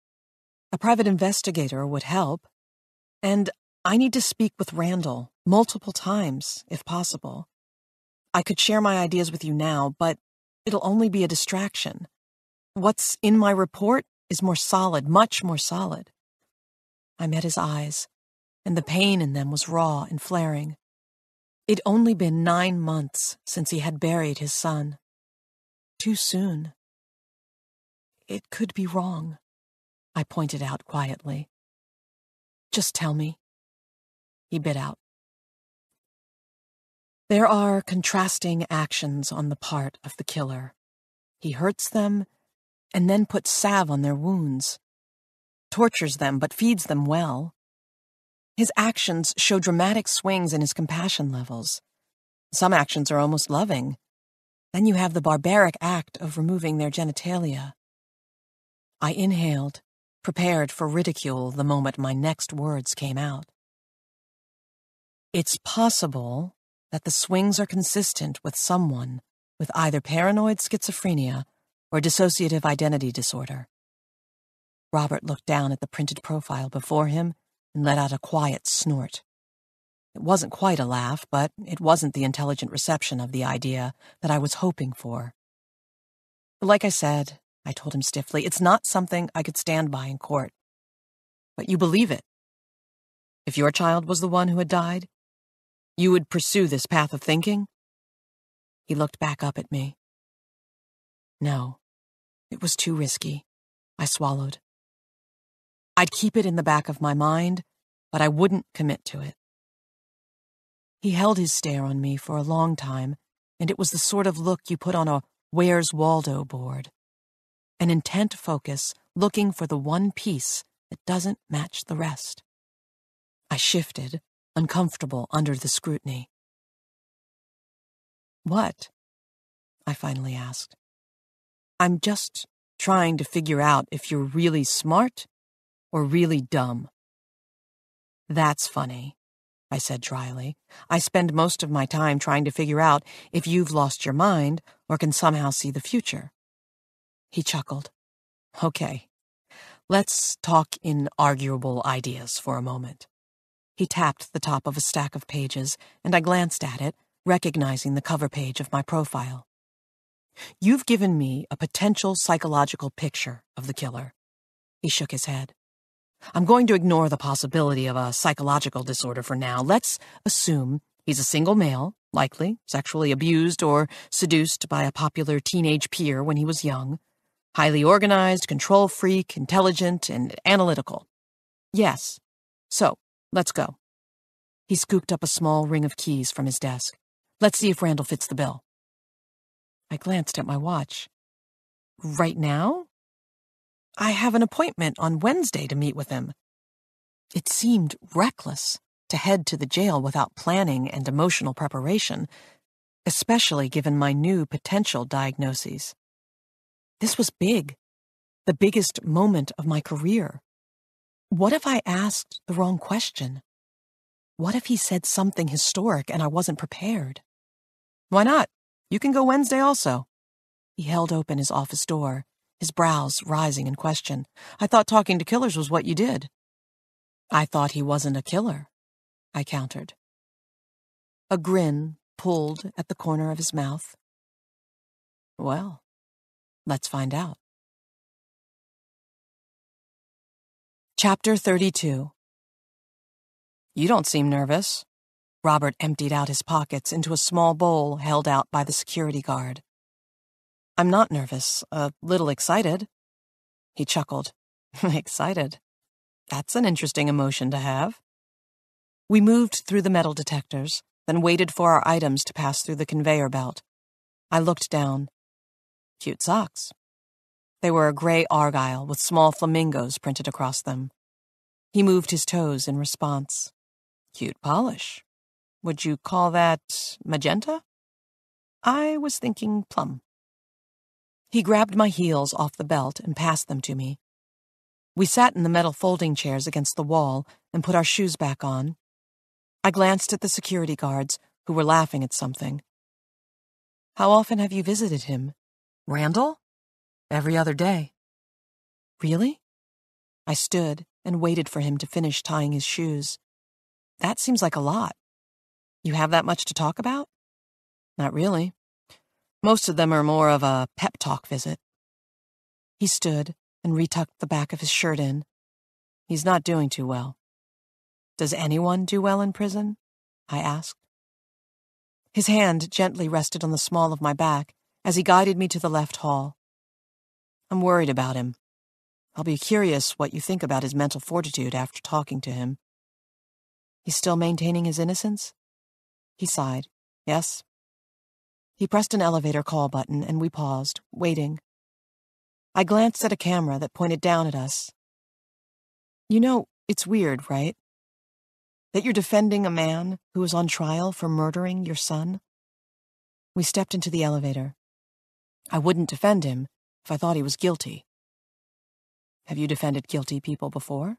A private investigator would help, and I need to speak with Randall multiple times, if possible. I could share my ideas with you now, but it'll only be a distraction. What's in my report is more solid, much more solid. I met his eyes, and the pain in them was raw and flaring. It'd only been 9 months since he had buried his son. Too soon. It could be wrong, I pointed out quietly. Just tell me. He bit out. There are contrasting actions on the part of the killer. He hurts them and then puts salve on their wounds, tortures them but feeds them well. His actions show dramatic swings in his compassion levels. Some actions are almost loving. Then you have the barbaric act of removing their genitalia. I inhaled, prepared for ridicule the moment my next words came out. It's possible that the swings are consistent with someone with either paranoid schizophrenia or dissociative identity disorder. Robert looked down at the printed profile before him and let out a quiet snort. It wasn't quite a laugh, but it wasn't the intelligent reception of the idea that I was hoping for. Like I said, I told him stiffly, it's not something I could stand by in court. But you believe it. If your child was the one who had died, you would pursue this path of thinking? He looked back up at me. No, it was too risky. I swallowed. I'd keep it in the back of my mind, but I wouldn't commit to it. He held his stare on me for a long time, and it was the sort of look you put on a Where's Waldo board. An intent focus looking for the one piece that doesn't match the rest. I shifted, uncomfortable under the scrutiny. What? I finally asked. I'm just trying to figure out if you're really smart or really dumb. That's funny, I said dryly. I spend most of my time trying to figure out if you've lost your mind or can somehow see the future. He chuckled. Okay, let's talk in arguable ideas for a moment. He tapped the top of a stack of pages, and I glanced at it, recognizing the cover page of my profile. You've given me a potential psychological picture of the killer. He shook his head. I'm going to ignore the possibility of a psychological disorder for now. Let's assume he's a single male, likely sexually abused or seduced by a popular teenage peer when he was young, highly organized, control freak, intelligent, and analytical. Yes. So, let's go. He scooped up a small ring of keys from his desk. Let's see if Randall fits the bill. I glanced at my watch. Right now? I have an appointment on Wednesday to meet with him. It seemed reckless to head to the jail without planning and emotional preparation, especially given my new potential diagnoses. This was big, the biggest moment of my career. What if I asked the wrong question? What if he said something historic and I wasn't prepared? Why not? You can go Wednesday also. He held open his office door, his brows rising in question. I thought talking to killers was what you did. I thought he wasn't a killer, I countered. A grin pulled at the corner of his mouth. Well, let's find out. Chapter 32. You don't seem nervous. Robert emptied out his pockets into a small bowl held out by the security guard. I'm not nervous, a little excited. He chuckled. Excited? That's an interesting emotion to have. We moved through the metal detectors, then waited for our items to pass through the conveyor belt. I looked down. Cute socks. They were a gray argyle with small flamingos printed across them. He moved his toes in response. Cute polish. Would you call that magenta? I was thinking plum. He grabbed my heels off the belt and passed them to me. We sat in the metal folding chairs against the wall and put our shoes back on. I glanced at the security guards, who were laughing at something. "How often have you visited him?" "Randall? Every other day." "Really?" I stood and waited for him to finish tying his shoes. "That seems like a lot. You have that much to talk about?" "Not really. Most of them are more of a pep talk visit." He stood and retucked the back of his shirt in. "He's not doing too well." "Does anyone do well in prison?" I asked. His hand gently rested on the small of my back as he guided me to the left hall. "I'm worried about him. I'll be curious what you think about his mental fortitude after talking to him." "He's still maintaining his innocence?" He sighed. "Yes." He pressed an elevator call button and we paused, waiting. I glanced at a camera that pointed down at us. "You know, it's weird, right? That you're defending a man who was on trial for murdering your son?" We stepped into the elevator. "I wouldn't defend him if I thought he was guilty." "Have you defended guilty people before?"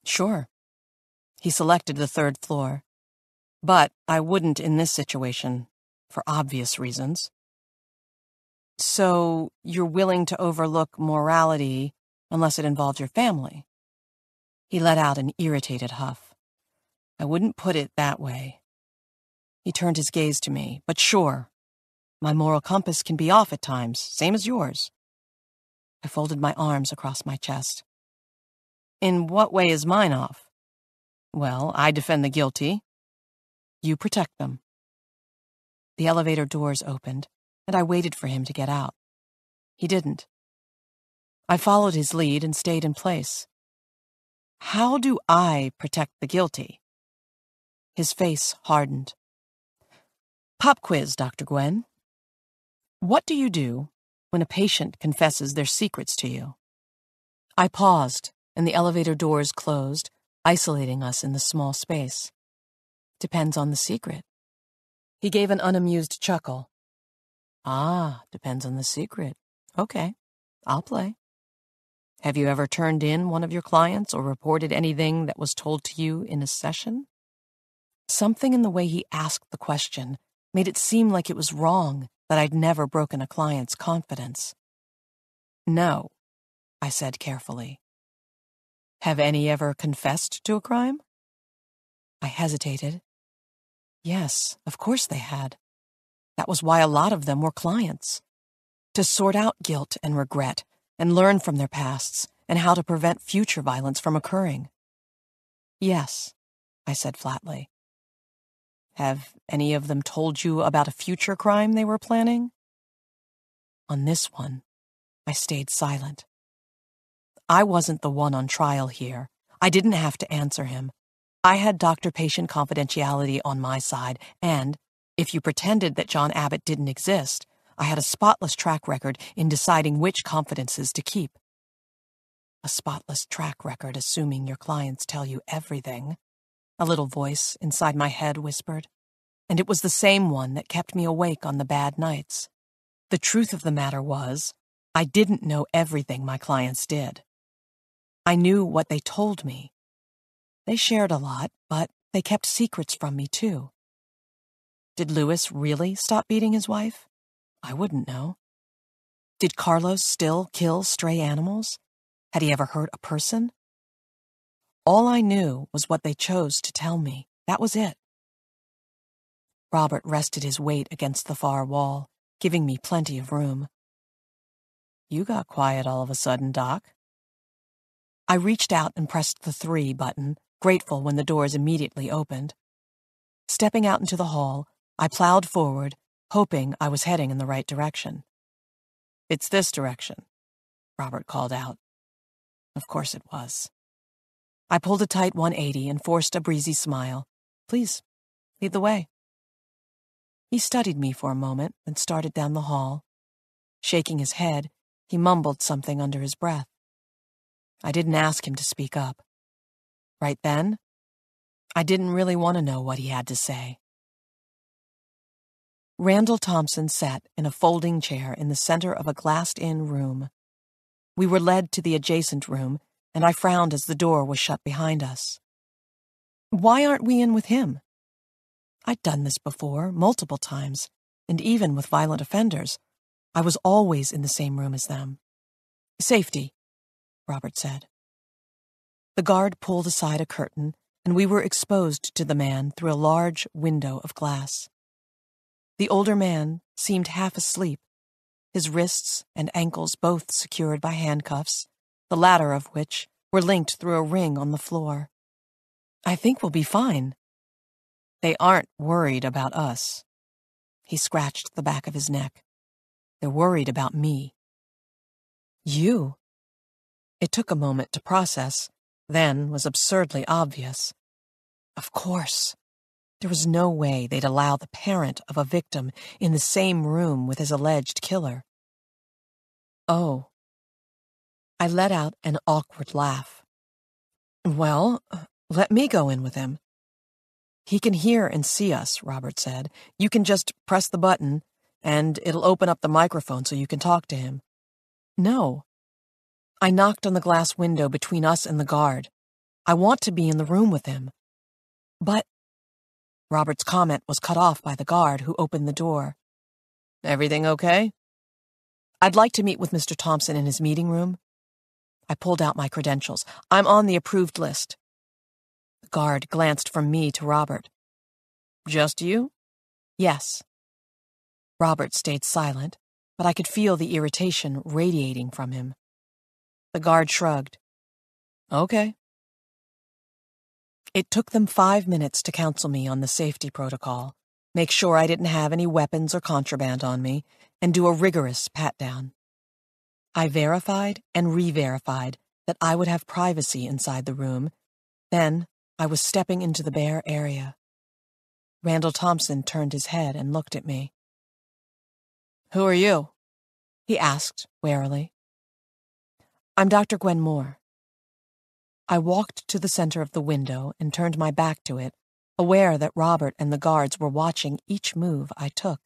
"Sure." He selected the third floor. "But I wouldn't in this situation, for obvious reasons." "So you're willing to overlook morality unless it involves your family?" He let out an irritated huff. "I wouldn't put it that way." He turned his gaze to me. "But sure, my moral compass can be off at times, same as yours." I folded my arms across my chest. "In what way is mine off?" "Well, I defend the guilty. You protect them." The elevator doors opened, and I waited for him to get out. He didn't. I followed his lead and stayed in place. "How do I protect the guilty?" His face hardened. "Pop quiz, Dr. Gwen. What do you do when a patient confesses their secrets to you?" I paused, and the elevator doors closed, isolating us in the small space. "Depends on the secret." He gave an unamused chuckle. "Ah, depends on the secret. Okay, I'll play. Have you ever turned in one of your clients or reported anything that was told to you in a session?" Something in the way he asked the question made it seem like it was wrong that I'd never broken a client's confidence. "No," I said carefully. "Have any ever confessed to a crime?" I hesitated. Yes, of course they had. That was why a lot of them were clients. To sort out guilt and regret and learn from their pasts and how to prevent future violence from occurring. "Yes," I said flatly. "Have any of them told you about a future crime they were planning?" On this one, I stayed silent. I wasn't the one on trial here. I didn't have to answer him. I had doctor-patient confidentiality on my side, and, if you pretended that John Abbott didn't exist, I had a spotless track record in deciding which confidences to keep. A spotless track record assuming your clients tell you everything, a little voice inside my head whispered, and it was the same one that kept me awake on the bad nights. The truth of the matter was, I didn't know everything my clients did. I knew what they told me. They shared a lot, but they kept secrets from me too. Did Louis really stop beating his wife? I wouldn't know. Did Carlos still kill stray animals? Had he ever hurt a person? All I knew was what they chose to tell me. That was it. Robert rested his weight against the far wall, giving me plenty of room. "You got quiet all of a sudden, Doc." I reached out and pressed the 3 button, grateful when the doors immediately opened. Stepping out into the hall, I plowed forward, hoping I was heading in the right direction. "It's this direction," Robert called out. Of course it was. I pulled a tight 180 and forced a breezy smile. "Please, lead the way." He studied me for a moment, then started down the hall. Shaking his head, he mumbled something under his breath. I didn't ask him to speak up. Right then, I didn't really want to know what he had to say. Randall Thompson sat in a folding chair in the center of a glassed-in room. We were led to the adjacent room, and I frowned as the door was shut behind us. "Why aren't we in with him?" I'd done this before, multiple times, and even with violent offenders. I was always in the same room as them. "Safety," Robert said. The guard pulled aside a curtain, and we were exposed to the man through a large window of glass. The older man seemed half asleep, his wrists and ankles both secured by handcuffs, the latter of which were linked through a ring on the floor. "I think we'll be fine." "They aren't worried about us." He scratched the back of his neck. "They're worried about me." "You?" It took a moment to process, then was absurdly obvious. Of course. There was no way they'd allow the parent of a victim in the same room with his alleged killer. "Oh." I let out an awkward laugh. "Well, let me go in with him." "He can hear and see us," Robert said. "You can just press the button, and it'll open up the microphone so you can talk to him." "No." I knocked on the glass window between us and the guard. "I want to be in the room with him." "But—" Robert's comment was cut off by the guard, who opened the door. "Everything okay?" "I'd like to meet with Mr. Thompson in his meeting room." I pulled out my credentials. "I'm on the approved list." The guard glanced from me to Robert. "Just you?" "Yes." Robert stayed silent, but I could feel the irritation radiating from him. The guard shrugged. "Okay." It took them 5 minutes to counsel me on the safety protocol, make sure I didn't have any weapons or contraband on me, and do a rigorous pat-down. I verified and re-verified that I would have privacy inside the room. Then I was stepping into the bare area. Randall Thompson turned his head and looked at me. "Who are you?" he asked warily. "I'm Dr. Gwen Moore." I walked to the center of the window and turned my back to it, aware that Robert and the guards were watching each move I took.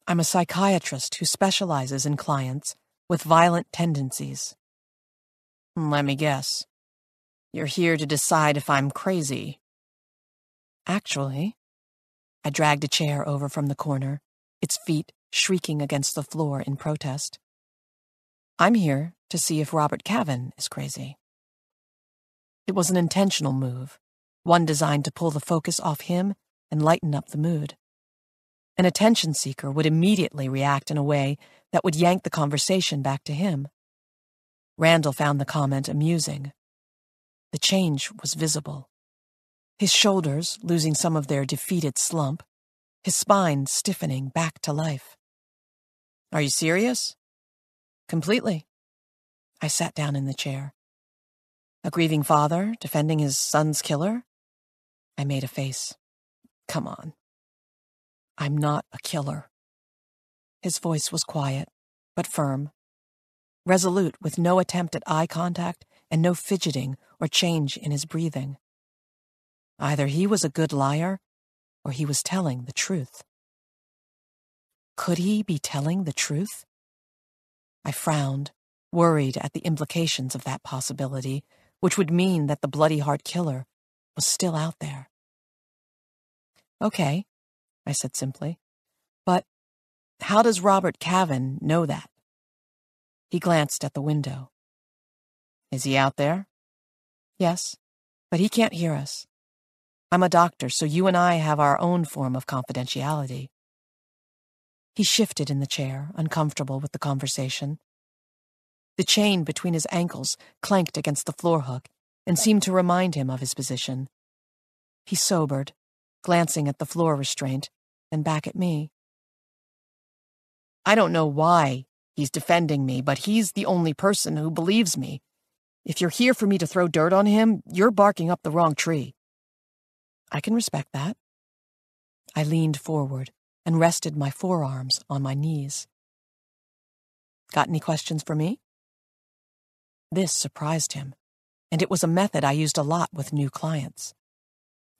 "I'm a psychiatrist who specializes in clients with violent tendencies." "Let me guess. You're here to decide if I'm crazy." "Actually," I dragged a chair over from the corner, its feet shrieking against the floor in protest. "I'm here to see if Robert Kavin is crazy." It was an intentional move, one designed to pull the focus off him and lighten up the mood. An attention seeker would immediately react in a way that would yank the conversation back to him. Randall found the comment amusing. The change was visible. His shoulders losing some of their defeated slump, his spine stiffening back to life. "Are you serious?" "Completely." I sat down in the chair. "A grieving father defending his son's killer?" I made a face. "Come on." "I'm not a killer." His voice was quiet, but firm, resolute, with no attempt at eye contact and no fidgeting or change in his breathing. Either he was a good liar, or he was telling the truth. Could he be telling the truth? I frowned, worried at the implications of that possibility, which would mean that the Bloody Heart Killer was still out there. "Okay," I said simply. "But how does Robert Kavin know that?" He glanced at the window. "Is he out there?" "Yes, but he can't hear us. I'm a doctor, so you and I have our own form of confidentiality." He shifted in the chair, uncomfortable with the conversation. The chain between his ankles clanked against the floor hook and seemed to remind him of his position. He sobered, glancing at the floor restraint and back at me. "I don't know why he's defending me, but he's the only person who believes me. If you're here for me to throw dirt on him, you're barking up the wrong tree." "I can respect that." I leaned forward and rested my forearms on my knees. "Got any questions for me?" This surprised him, and it was a method I used a lot with new clients.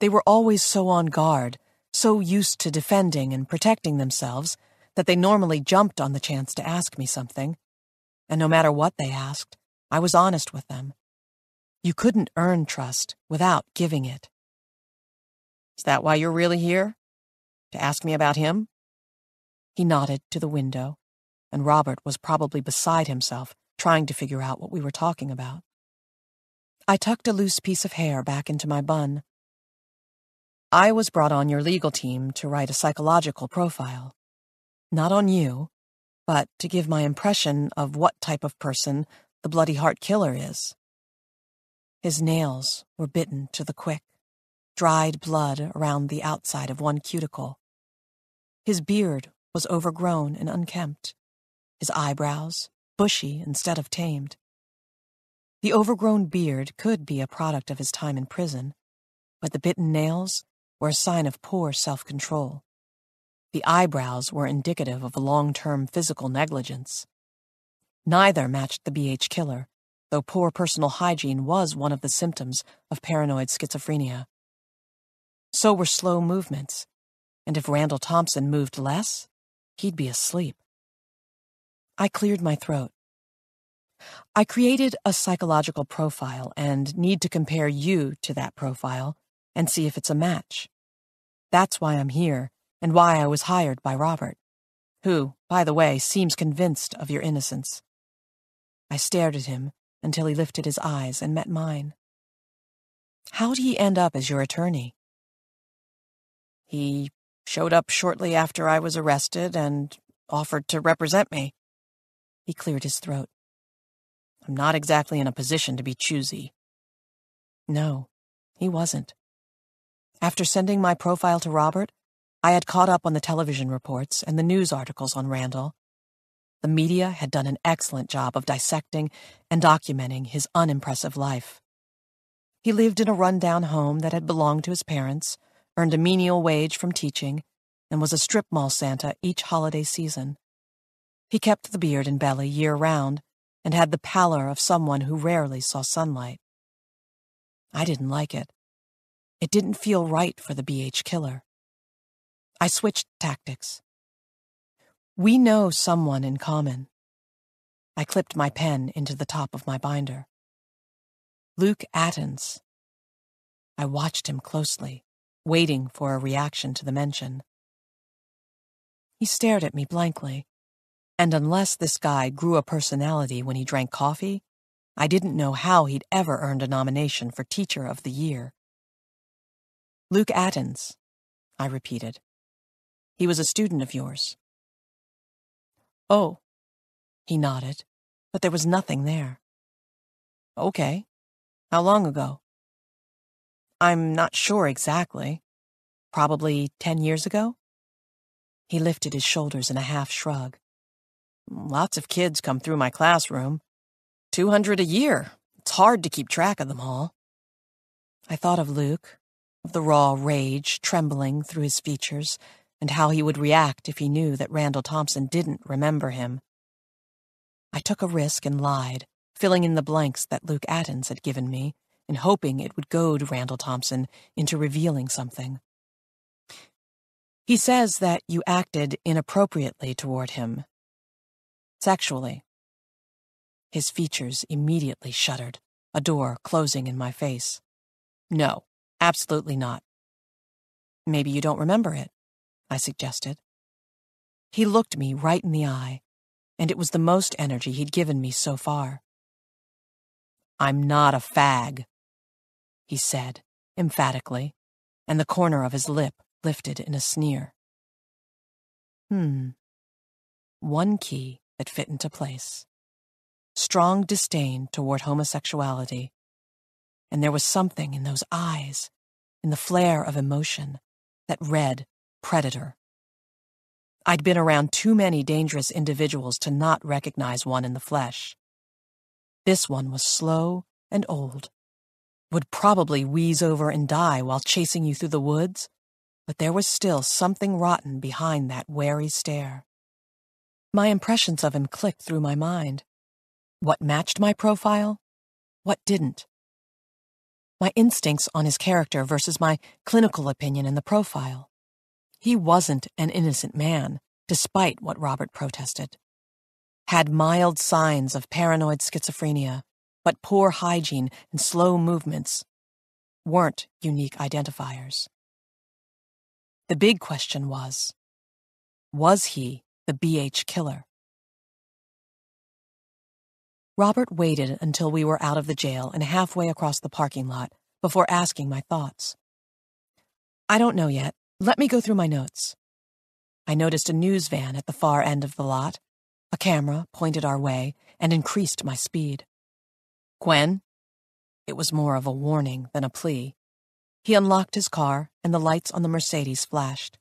They were always so on guard, so used to defending and protecting themselves, that they normally jumped on the chance to ask me something. And no matter what they asked, I was honest with them. You couldn't earn trust without giving it. Is that why you're really here? To ask me about him?" He nodded to the window, and Robert was probably beside himself, trying to figure out what we were talking about. I tucked a loose piece of hair back into my bun. "I was brought on your legal team to write a psychological profile. Not on you, but to give my impression of what type of person the Bloody Heart Killer is." His nails were bitten to the quick, dried blood around the outside of one cuticle. His beard was overgrown and unkempt, his eyebrows bushy instead of tamed. The overgrown beard could be a product of his time in prison, but the bitten nails were a sign of poor self-control. The eyebrows were indicative of long-term physical negligence. Neither matched the BH killer, though poor personal hygiene was one of the symptoms of paranoid schizophrenia. So were slow movements, and if Randall Thompson moved less, he'd be asleep. I cleared my throat. "I created a psychological profile and need to compare you to that profile and see if it's a match. That's why I'm here and why I was hired by Robert, who, by the way, seems convinced of your innocence." I stared at him until he lifted his eyes and met mine. "How'd he end up as your attorney?" "He showed up shortly after I was arrested and offered to represent me." He cleared his throat. "I'm not exactly in a position to be choosy." No, he wasn't. After sending my profile to Robert, I had caught up on the television reports and the news articles on Randall. The media had done an excellent job of dissecting and documenting his unimpressive life. He lived in a run-down home that had belonged to his parents, earned a menial wage from teaching, and was a strip mall Santa each holiday season. He kept the beard and belly year-round, and had the pallor of someone who rarely saw sunlight. I didn't like it. It didn't feel right for the BH killer. I switched tactics. "We know someone in common." I clipped my pen into the top of my binder. "Luke Attons." I watched him closely, waiting for a reaction to the mention. He stared at me blankly, and unless this guy grew a personality when he drank coffee, I didn't know how he'd ever earned a nomination for Teacher of the Year. "Luke Attons," I repeated. "He was a student of yours." "Oh," he nodded, but there was nothing there. "Okay. How long ago?" "I'm not sure exactly. Probably 10 years ago?" He lifted his shoulders in a half shrug. "Lots of kids come through my classroom. 200 a year. It's hard to keep track of them all." I thought of Luke, of the raw rage trembling through his features, and how he would react if he knew that Randall Thompson didn't remember him. I took a risk and lied, filling in the blanks that Luke Attons had given me, and hoping it would goad Randall Thompson into revealing something. "He says that you acted inappropriately toward him. Sexually." His features immediately shuddered, a door closing in my face. "No, absolutely not." "Maybe you don't remember it," I suggested. He looked me right in the eye, and it was the most energy he'd given me so far. "I'm not a fag," he said, emphatically, and the corner of his lip lifted in a sneer. One key that fit into place. Strong disdain toward homosexuality. And there was something in those eyes, in the flare of emotion, that read predator. I'd been around too many dangerous individuals to not recognize one in the flesh. This one was slow and old, would probably wheeze over and die while chasing you through the woods, but there was still something rotten behind that wary stare. My impressions of him clicked through my mind. What matched my profile? What didn't? My instincts on his character versus my clinical opinion in the profile. He wasn't an innocent man, despite what Robert protested. Had mild signs of paranoid schizophrenia, but poor hygiene and slow movements weren't unique identifiers. The big question was he the BH killer? Robert waited until we were out of the jail and halfway across the parking lot before asking my thoughts. I don't know yet. Let me go through my notes. I noticed a news van at the far end of the lot. A camera pointed our way and increased my speed. Gwen? It was more of a warning than a plea. He unlocked his car and the lights on the Mercedes flashed.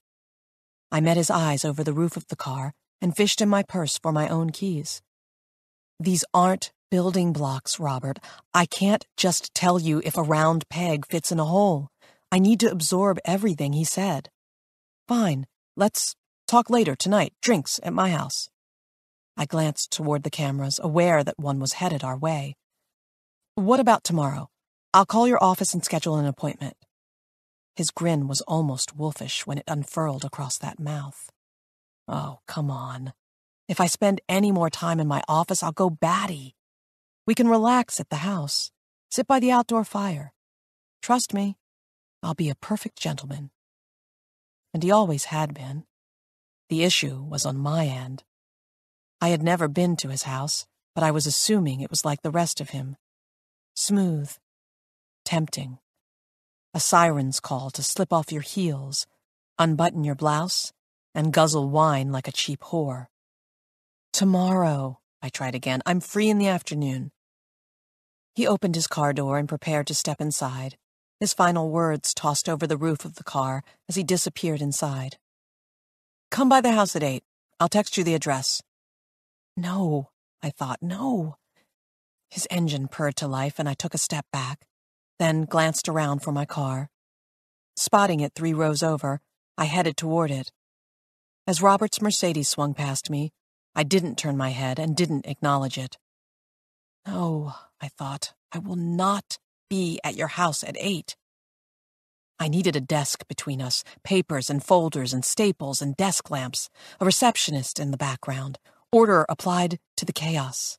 I met his eyes over the roof of the car and fished in my purse for my own keys. These aren't building blocks, Robert. I can't just tell you if a round peg fits in a hole. I need to absorb everything he said. Fine, let's talk later tonight, drinks at my house. I glanced toward the cameras, aware that one was headed our way. What about tomorrow? I'll call your office and schedule an appointment. His grin was almost wolfish when it unfurled across that mouth. Oh, come on. If I spend any more time in my office, I'll go batty. We can relax at the house, sit by the outdoor fire. Trust me, I'll be a perfect gentleman. And he always had been. The issue was on my end. I had never been to his house, but I was assuming it was like the rest of him. Smooth, tempting. A siren's call to slip off your heels, unbutton your blouse, and guzzle wine like a cheap whore. Tomorrow, I tried again. I'm free in the afternoon. He opened his car door and prepared to step inside, his final words tossed over the roof of the car as he disappeared inside. Come by the house at 8. I'll text you the address. No, I thought, no. His engine purred to life and I took a step back, then glanced around for my car. Spotting it 3 rows over, I headed toward it. As Robert's Mercedes swung past me, I didn't turn my head and didn't acknowledge it. No, I thought, I will not be at your house at 8. I needed a desk between us, papers and folders and staples and desk lamps, a receptionist in the background, order applied to the chaos.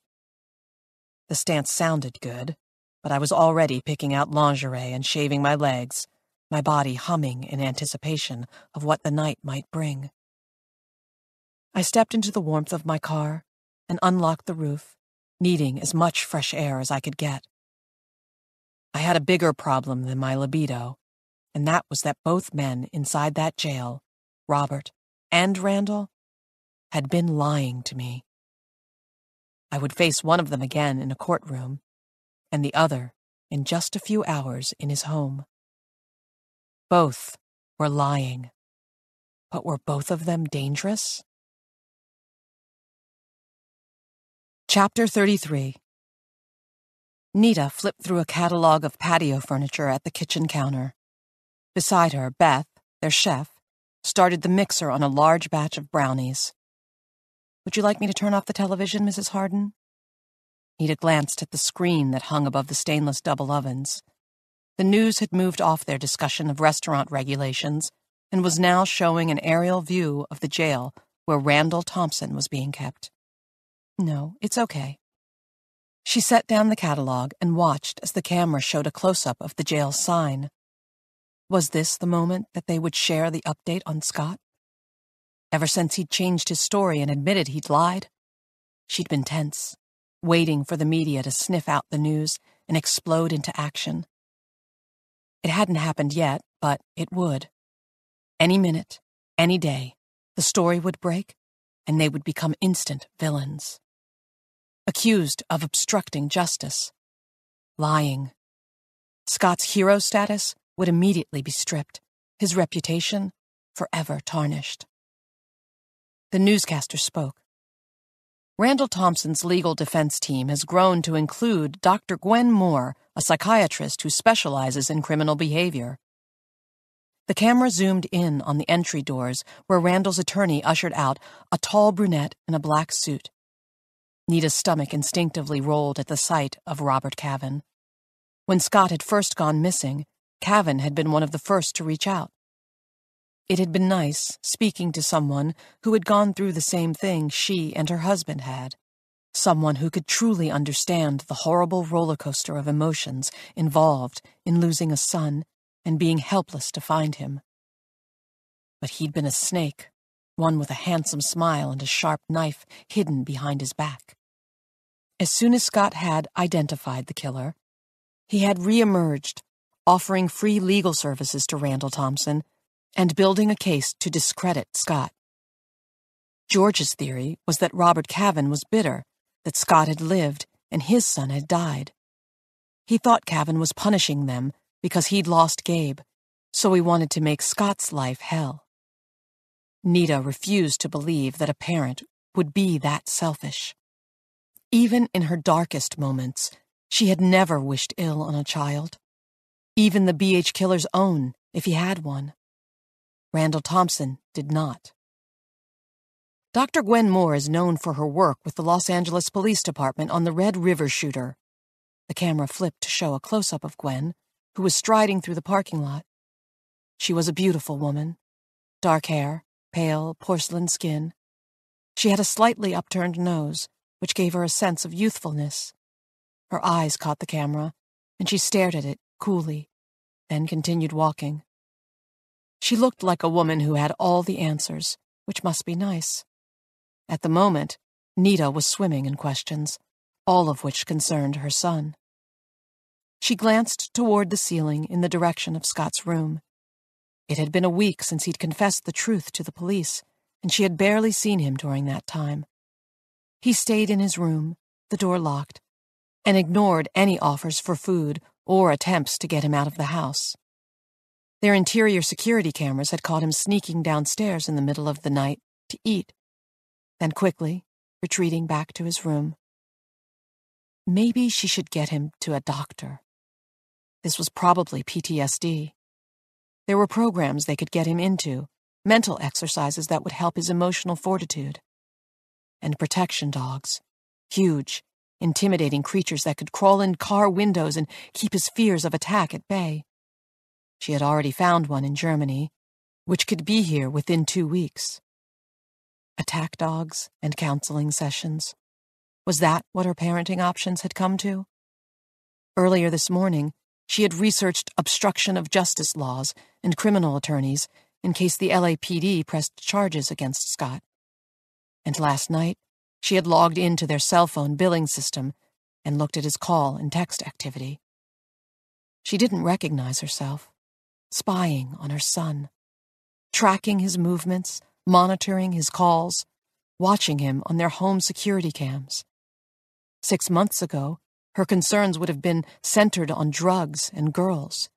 The stance sounded good, but I was already picking out lingerie and shaving my legs, my body humming in anticipation of what the night might bring. I stepped into the warmth of my car and unlocked the roof, needing as much fresh air as I could get. I had a bigger problem than my libido, and that was that both men inside that jail, Robert and Randall, had been lying to me. I would face one of them again in a courtroom, and the other in just a few hours in his home. Both were lying, but were both of them dangerous? Chapter 33. Nita flipped through a catalog of patio furniture at the kitchen counter. Beside her, Beth, their chef, started the mixer on a large batch of brownies. Would you like me to turn off the television, Mrs. Harden? Nita glanced at the screen that hung above the stainless double ovens. The news had moved off their discussion of restaurant regulations and was now showing an aerial view of the jail where Randall Thompson was being kept. No, it's okay. She set down the catalog and watched as the camera showed a close-up of the jail's sign. Was this the moment that they would share the update on Scott? Ever since he'd changed his story and admitted he'd lied, she'd been tense, waiting for the media to sniff out the news and explode into action. It hadn't happened yet, but it would. Any minute, any day, the story would break, and they would become instant villains. Accused of obstructing justice, lying. Scott's hero status would immediately be stripped, his reputation forever tarnished. The newscaster spoke. Randall Thompson's legal defense team has grown to include Dr. Gwen Moore, a psychiatrist who specializes in criminal behavior. The camera zoomed in on the entry doors where Randall's attorney ushered out a tall brunette in a black suit. Nita's stomach instinctively rolled at the sight of Robert Kavin. When Scott had first gone missing, Kavin had been one of the first to reach out. It had been nice speaking to someone who had gone through the same thing she and her husband had, someone who could truly understand the horrible roller coaster of emotions involved in losing a son and being helpless to find him. But he'd been a snake, one with a handsome smile and a sharp knife hidden behind his back. As soon as Scott had identified the killer, he had re-emerged, offering free legal services to Randall Thompson and building a case to discredit Scott. George's theory was that Robert Kavin was bitter, that Scott had lived and his son had died. He thought Kavin was punishing them because he'd lost Gabe, so he wanted to make Scott's life hell. Nita refused to believe that a parent would be that selfish. Even in her darkest moments, she had never wished ill on a child. Even the BH killer's own, if he had one. Randall Thompson did not. Dr. Gwen Moore is known for her work with the Los Angeles Police Department on the Red River shooter. The camera flipped to show a close-up of Gwen, who was striding through the parking lot. She was a beautiful woman. Dark hair, pale, porcelain skin. She had a slightly upturned nose, which gave her a sense of youthfulness. Her eyes caught the camera, and she stared at it coolly, then continued walking. She looked like a woman who had all the answers, which must be nice. At the moment, Nita was swimming in questions, all of which concerned her son. She glanced toward the ceiling in the direction of Scott's room. It had been a week since he'd confessed the truth to the police, and she had barely seen him during that time. He stayed in his room, the door locked, and ignored any offers for food or attempts to get him out of the house. Their interior security cameras had caught him sneaking downstairs in the middle of the night to eat, then quickly retreating back to his room. Maybe she should get him to a doctor. This was probably PTSD. There were programs they could get him into, mental exercises that would help his emotional fortitude. And protection dogs. Huge, intimidating creatures that could crawl in car windows and keep his fears of attack at bay. She had already found one in Germany, which could be here within 2 weeks. Attack dogs and counseling sessions. Was that what her parenting options had come to? Earlier this morning, she had researched obstruction of justice laws and criminal attorneys in case the LAPD pressed charges against Scott. And last night, she had logged into their cell phone billing system and looked at his call and text activity. She didn't recognize herself, spying on her son, tracking his movements, monitoring his calls, watching him on their home security cams. 6 months ago, her concerns would have been centered on drugs and girls.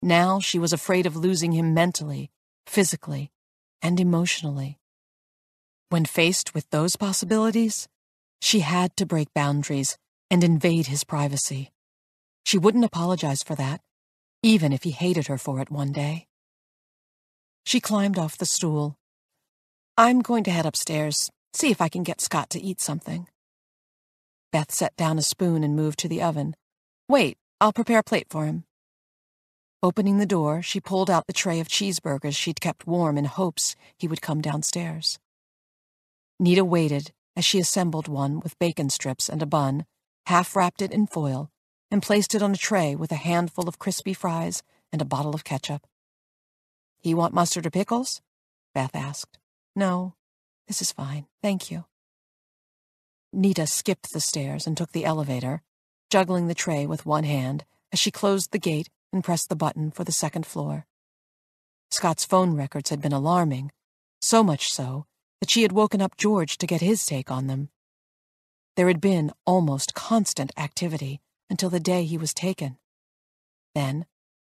Now she was afraid of losing him mentally, physically, and emotionally. When faced with those possibilities, she had to break boundaries and invade his privacy. She wouldn't apologize for that, even if he hated her for it one day. She climbed off the stool. I'm going to head upstairs, see if I can get Scott to eat something. Beth set down a spoon and moved to the oven. Wait, I'll prepare a plate for him. Opening the door, she pulled out the tray of cheeseburgers she'd kept warm in hopes he would come downstairs. Nita waited as she assembled one with bacon strips and a bun, half-wrapped it in foil, and placed it on a tray with a handful of crispy fries and a bottle of ketchup. You want mustard or pickles? Beth asked. No, this is fine, thank you. Nita skipped the stairs and took the elevator, juggling the tray with one hand as she closed the gate and pressed the button for the second floor. Scott's phone records had been alarming, so much so that she had woken up George to get his take on them. There had been almost constant activity until the day he was taken. Then,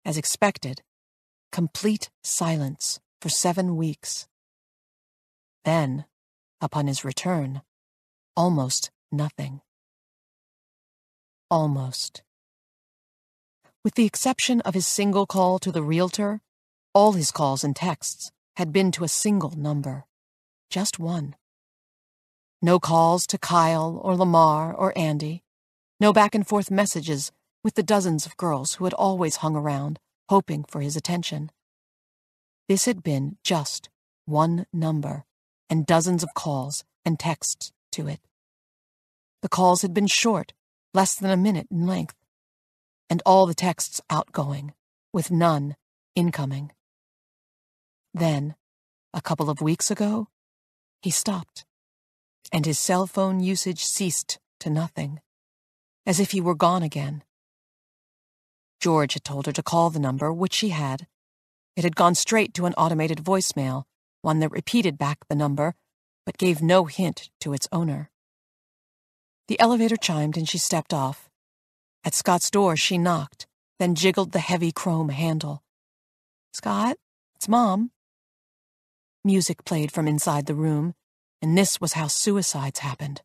as expected, complete silence for 7 weeks. Then, upon his return, almost nothing. Almost. With the exception of his single call to the realtor, all his calls and texts had been to a single number. Just one. No calls to Kyle or Lamar or Andy. No back-and-forth messages with the dozens of girls who had always hung around, hoping for his attention. This had been just one number and dozens of calls and texts to it. The calls had been short, less than a minute in length, and all the texts outgoing, with none incoming. Then, a couple of weeks ago, he stopped, and his cell phone usage ceased to nothing, as if he were gone again. George had told her to call the number, which she had. It had gone straight to an automated voicemail, one that repeated back the number, but gave no hint to its owner. The elevator chimed and she stepped off. At Scott's door, she knocked, then jiggled the heavy chrome handle. "Scott, it's Mom." Music played from inside the room, and this was how suicides happened.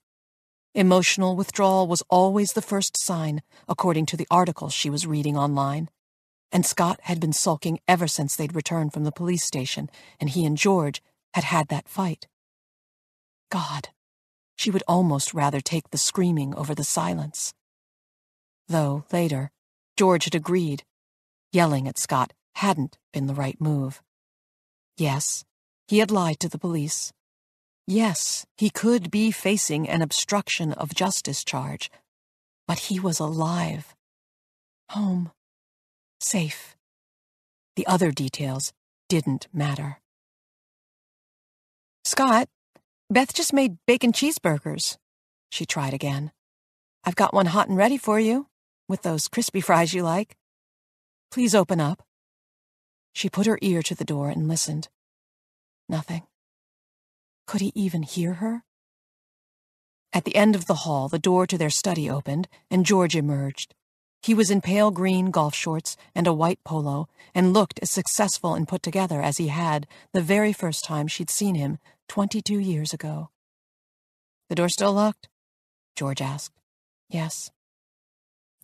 Emotional withdrawal was always the first sign, according to the articles she was reading online. And Scott had been sulking ever since they'd returned from the police station, and he and George had had that fight. God, she would almost rather take the screaming over the silence. Though, later, George had agreed. Yelling at Scott hadn't been the right move. Yes, he had lied to the police. Yes, he could be facing an obstruction of justice charge, but he was alive. Home. Safe. The other details didn't matter. "Scott, Beth just made bacon cheeseburgers." She tried again. "I've got one hot and ready for you, with those crispy fries you like. Please open up." She put her ear to the door and listened. Nothing. Could he even hear her? At the end of the hall, the door to their study opened, and George emerged. He was in pale green golf shorts and a white polo, and looked as successful and put together as he had the very first time she'd seen him 22 years ago. "The door still locked?" George asked. "Yes."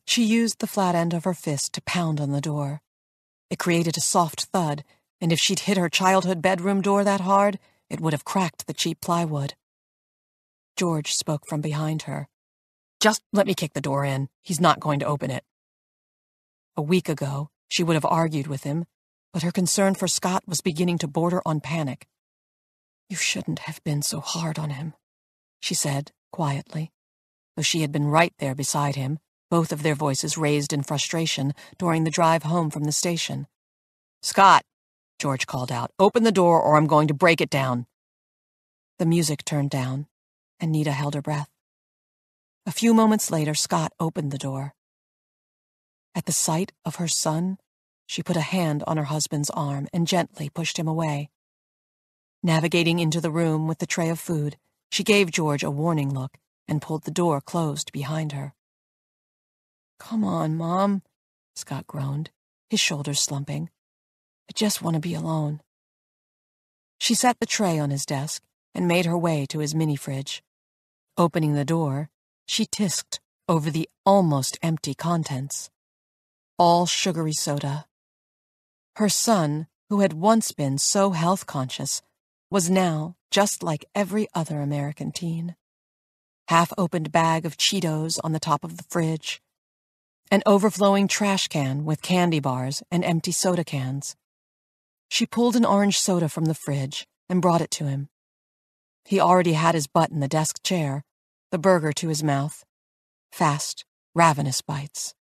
She used the flat end of her fist to pound on the door. It created a soft thud, and if she'd hit her childhood bedroom door that hard, it would have cracked the cheap plywood. George spoke from behind her. "Just let me kick the door in. He's not going to open it." A week ago, she would have argued with him, but her concern for Scott was beginning to border on panic. "You shouldn't have been so hard on him," she said, quietly, though she had been right there beside him, both of their voices raised in frustration during the drive home from the station. "Scott," George called out, "open the door or I'm going to break it down." The music turned down, and Nita held her breath. A few moments later, Scott opened the door. At the sight of her son, she put a hand on her husband's arm and gently pushed him away. Navigating into the room with the tray of food, she gave George a warning look and pulled the door closed behind her. "Come on, Mom," Scott groaned, his shoulders slumping. "I just want to be alone." She set the tray on his desk and made her way to his mini-fridge. Opening the door, she tisked over the almost empty contents. All sugary soda. Her son, who had once been so health-conscious, was now just like every other American teen. Half-opened bag of Cheetos on the top of the fridge. An overflowing trash can with candy bars and empty soda cans. She pulled an orange soda from the fridge and brought it to him. He already had his butt in the desk chair, the burger to his mouth. Fast, ravenous bites.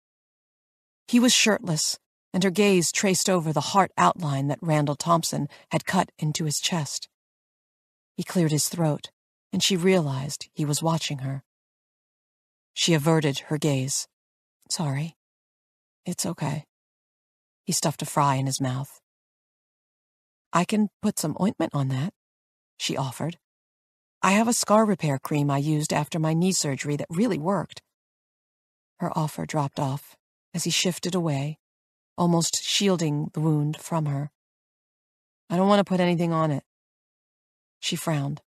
He was shirtless, and her gaze traced over the heart outline that Randall Thompson had cut into his chest. He cleared his throat, and she realized he was watching her. She averted her gaze. "Sorry. It's okay." He stuffed a fry in his mouth. "I can put some ointment on that," she offered. "I have a scar repair cream I used after my knee surgery that really worked." Her offer dropped off as he shifted away, almost shielding the wound from her. "I don't want to put anything on it." She frowned.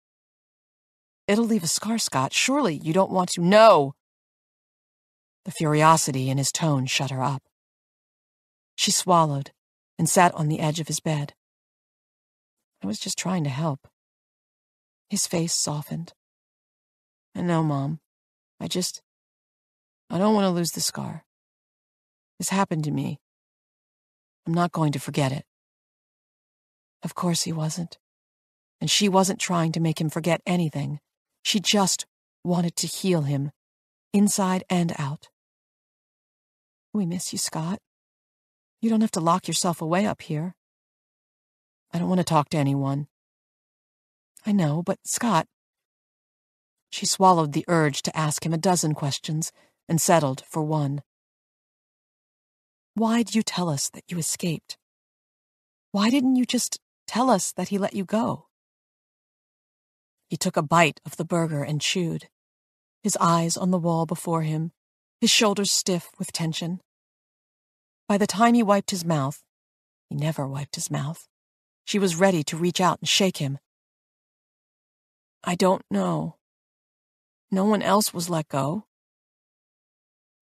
"It'll leave a scar, Scott. Surely you don't want to—" "No!" The curiosity in his tone shut her up. She swallowed and sat on the edge of his bed. "I was just trying to help." His face softened. "I know, Mom. I don't want to lose the scar. This happened to me. I'm not going to forget it." Of course he wasn't. And she wasn't trying to make him forget anything. She just wanted to heal him, inside and out. "We miss you, Scott. You don't have to lock yourself away up here." "I don't want to talk to anyone. I know, but Scott... She swallowed the urge to ask him a dozen questions and settled for one. Why'd you tell us that you escaped? Why didn't you just tell us that he let you go? He took a bite of the burger and chewed, his eyes on the wall before him, his shoulders stiff with tension. By the time he wiped his mouth, he never wiped his mouth, she was ready to reach out and shake him. I don't know. No one else was let go.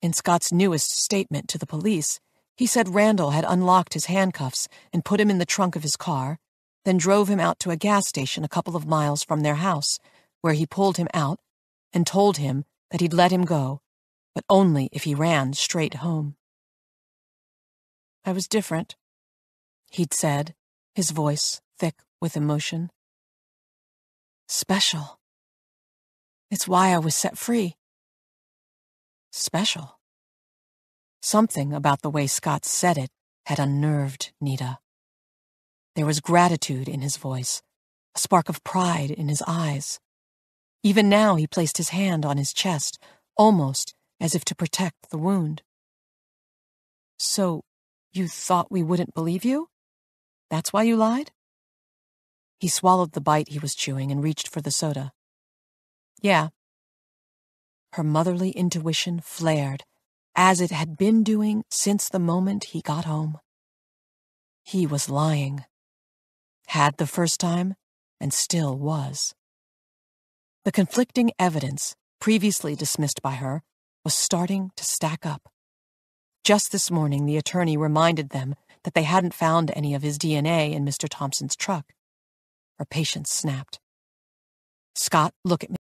In Scott's newest statement to the police, he said Randall had unlocked his handcuffs and put him in the trunk of his car, then drove him out to a gas station a couple of miles from their house, where he pulled him out and told him that he'd let him go, but only if he ran straight home. I was different, he'd said, his voice thick with emotion. Special. It's why I was set free. Special. Something about the way Scott said it had unnerved Nita. There was gratitude in his voice, a spark of pride in his eyes. Even now he placed his hand on his chest, almost as if to protect the wound. So, you thought we wouldn't believe you? That's why you lied? He swallowed the bite he was chewing and reached for the soda. Yeah. Her motherly intuition flared, as it had been doing since the moment he got home. He was lying. Had the first time, and still was. The conflicting evidence, previously dismissed by her, was starting to stack up. Just this morning, the attorney reminded them that they hadn't found any of his DNA in Mr. Thompson's truck. Her patience snapped. Scott, look at me.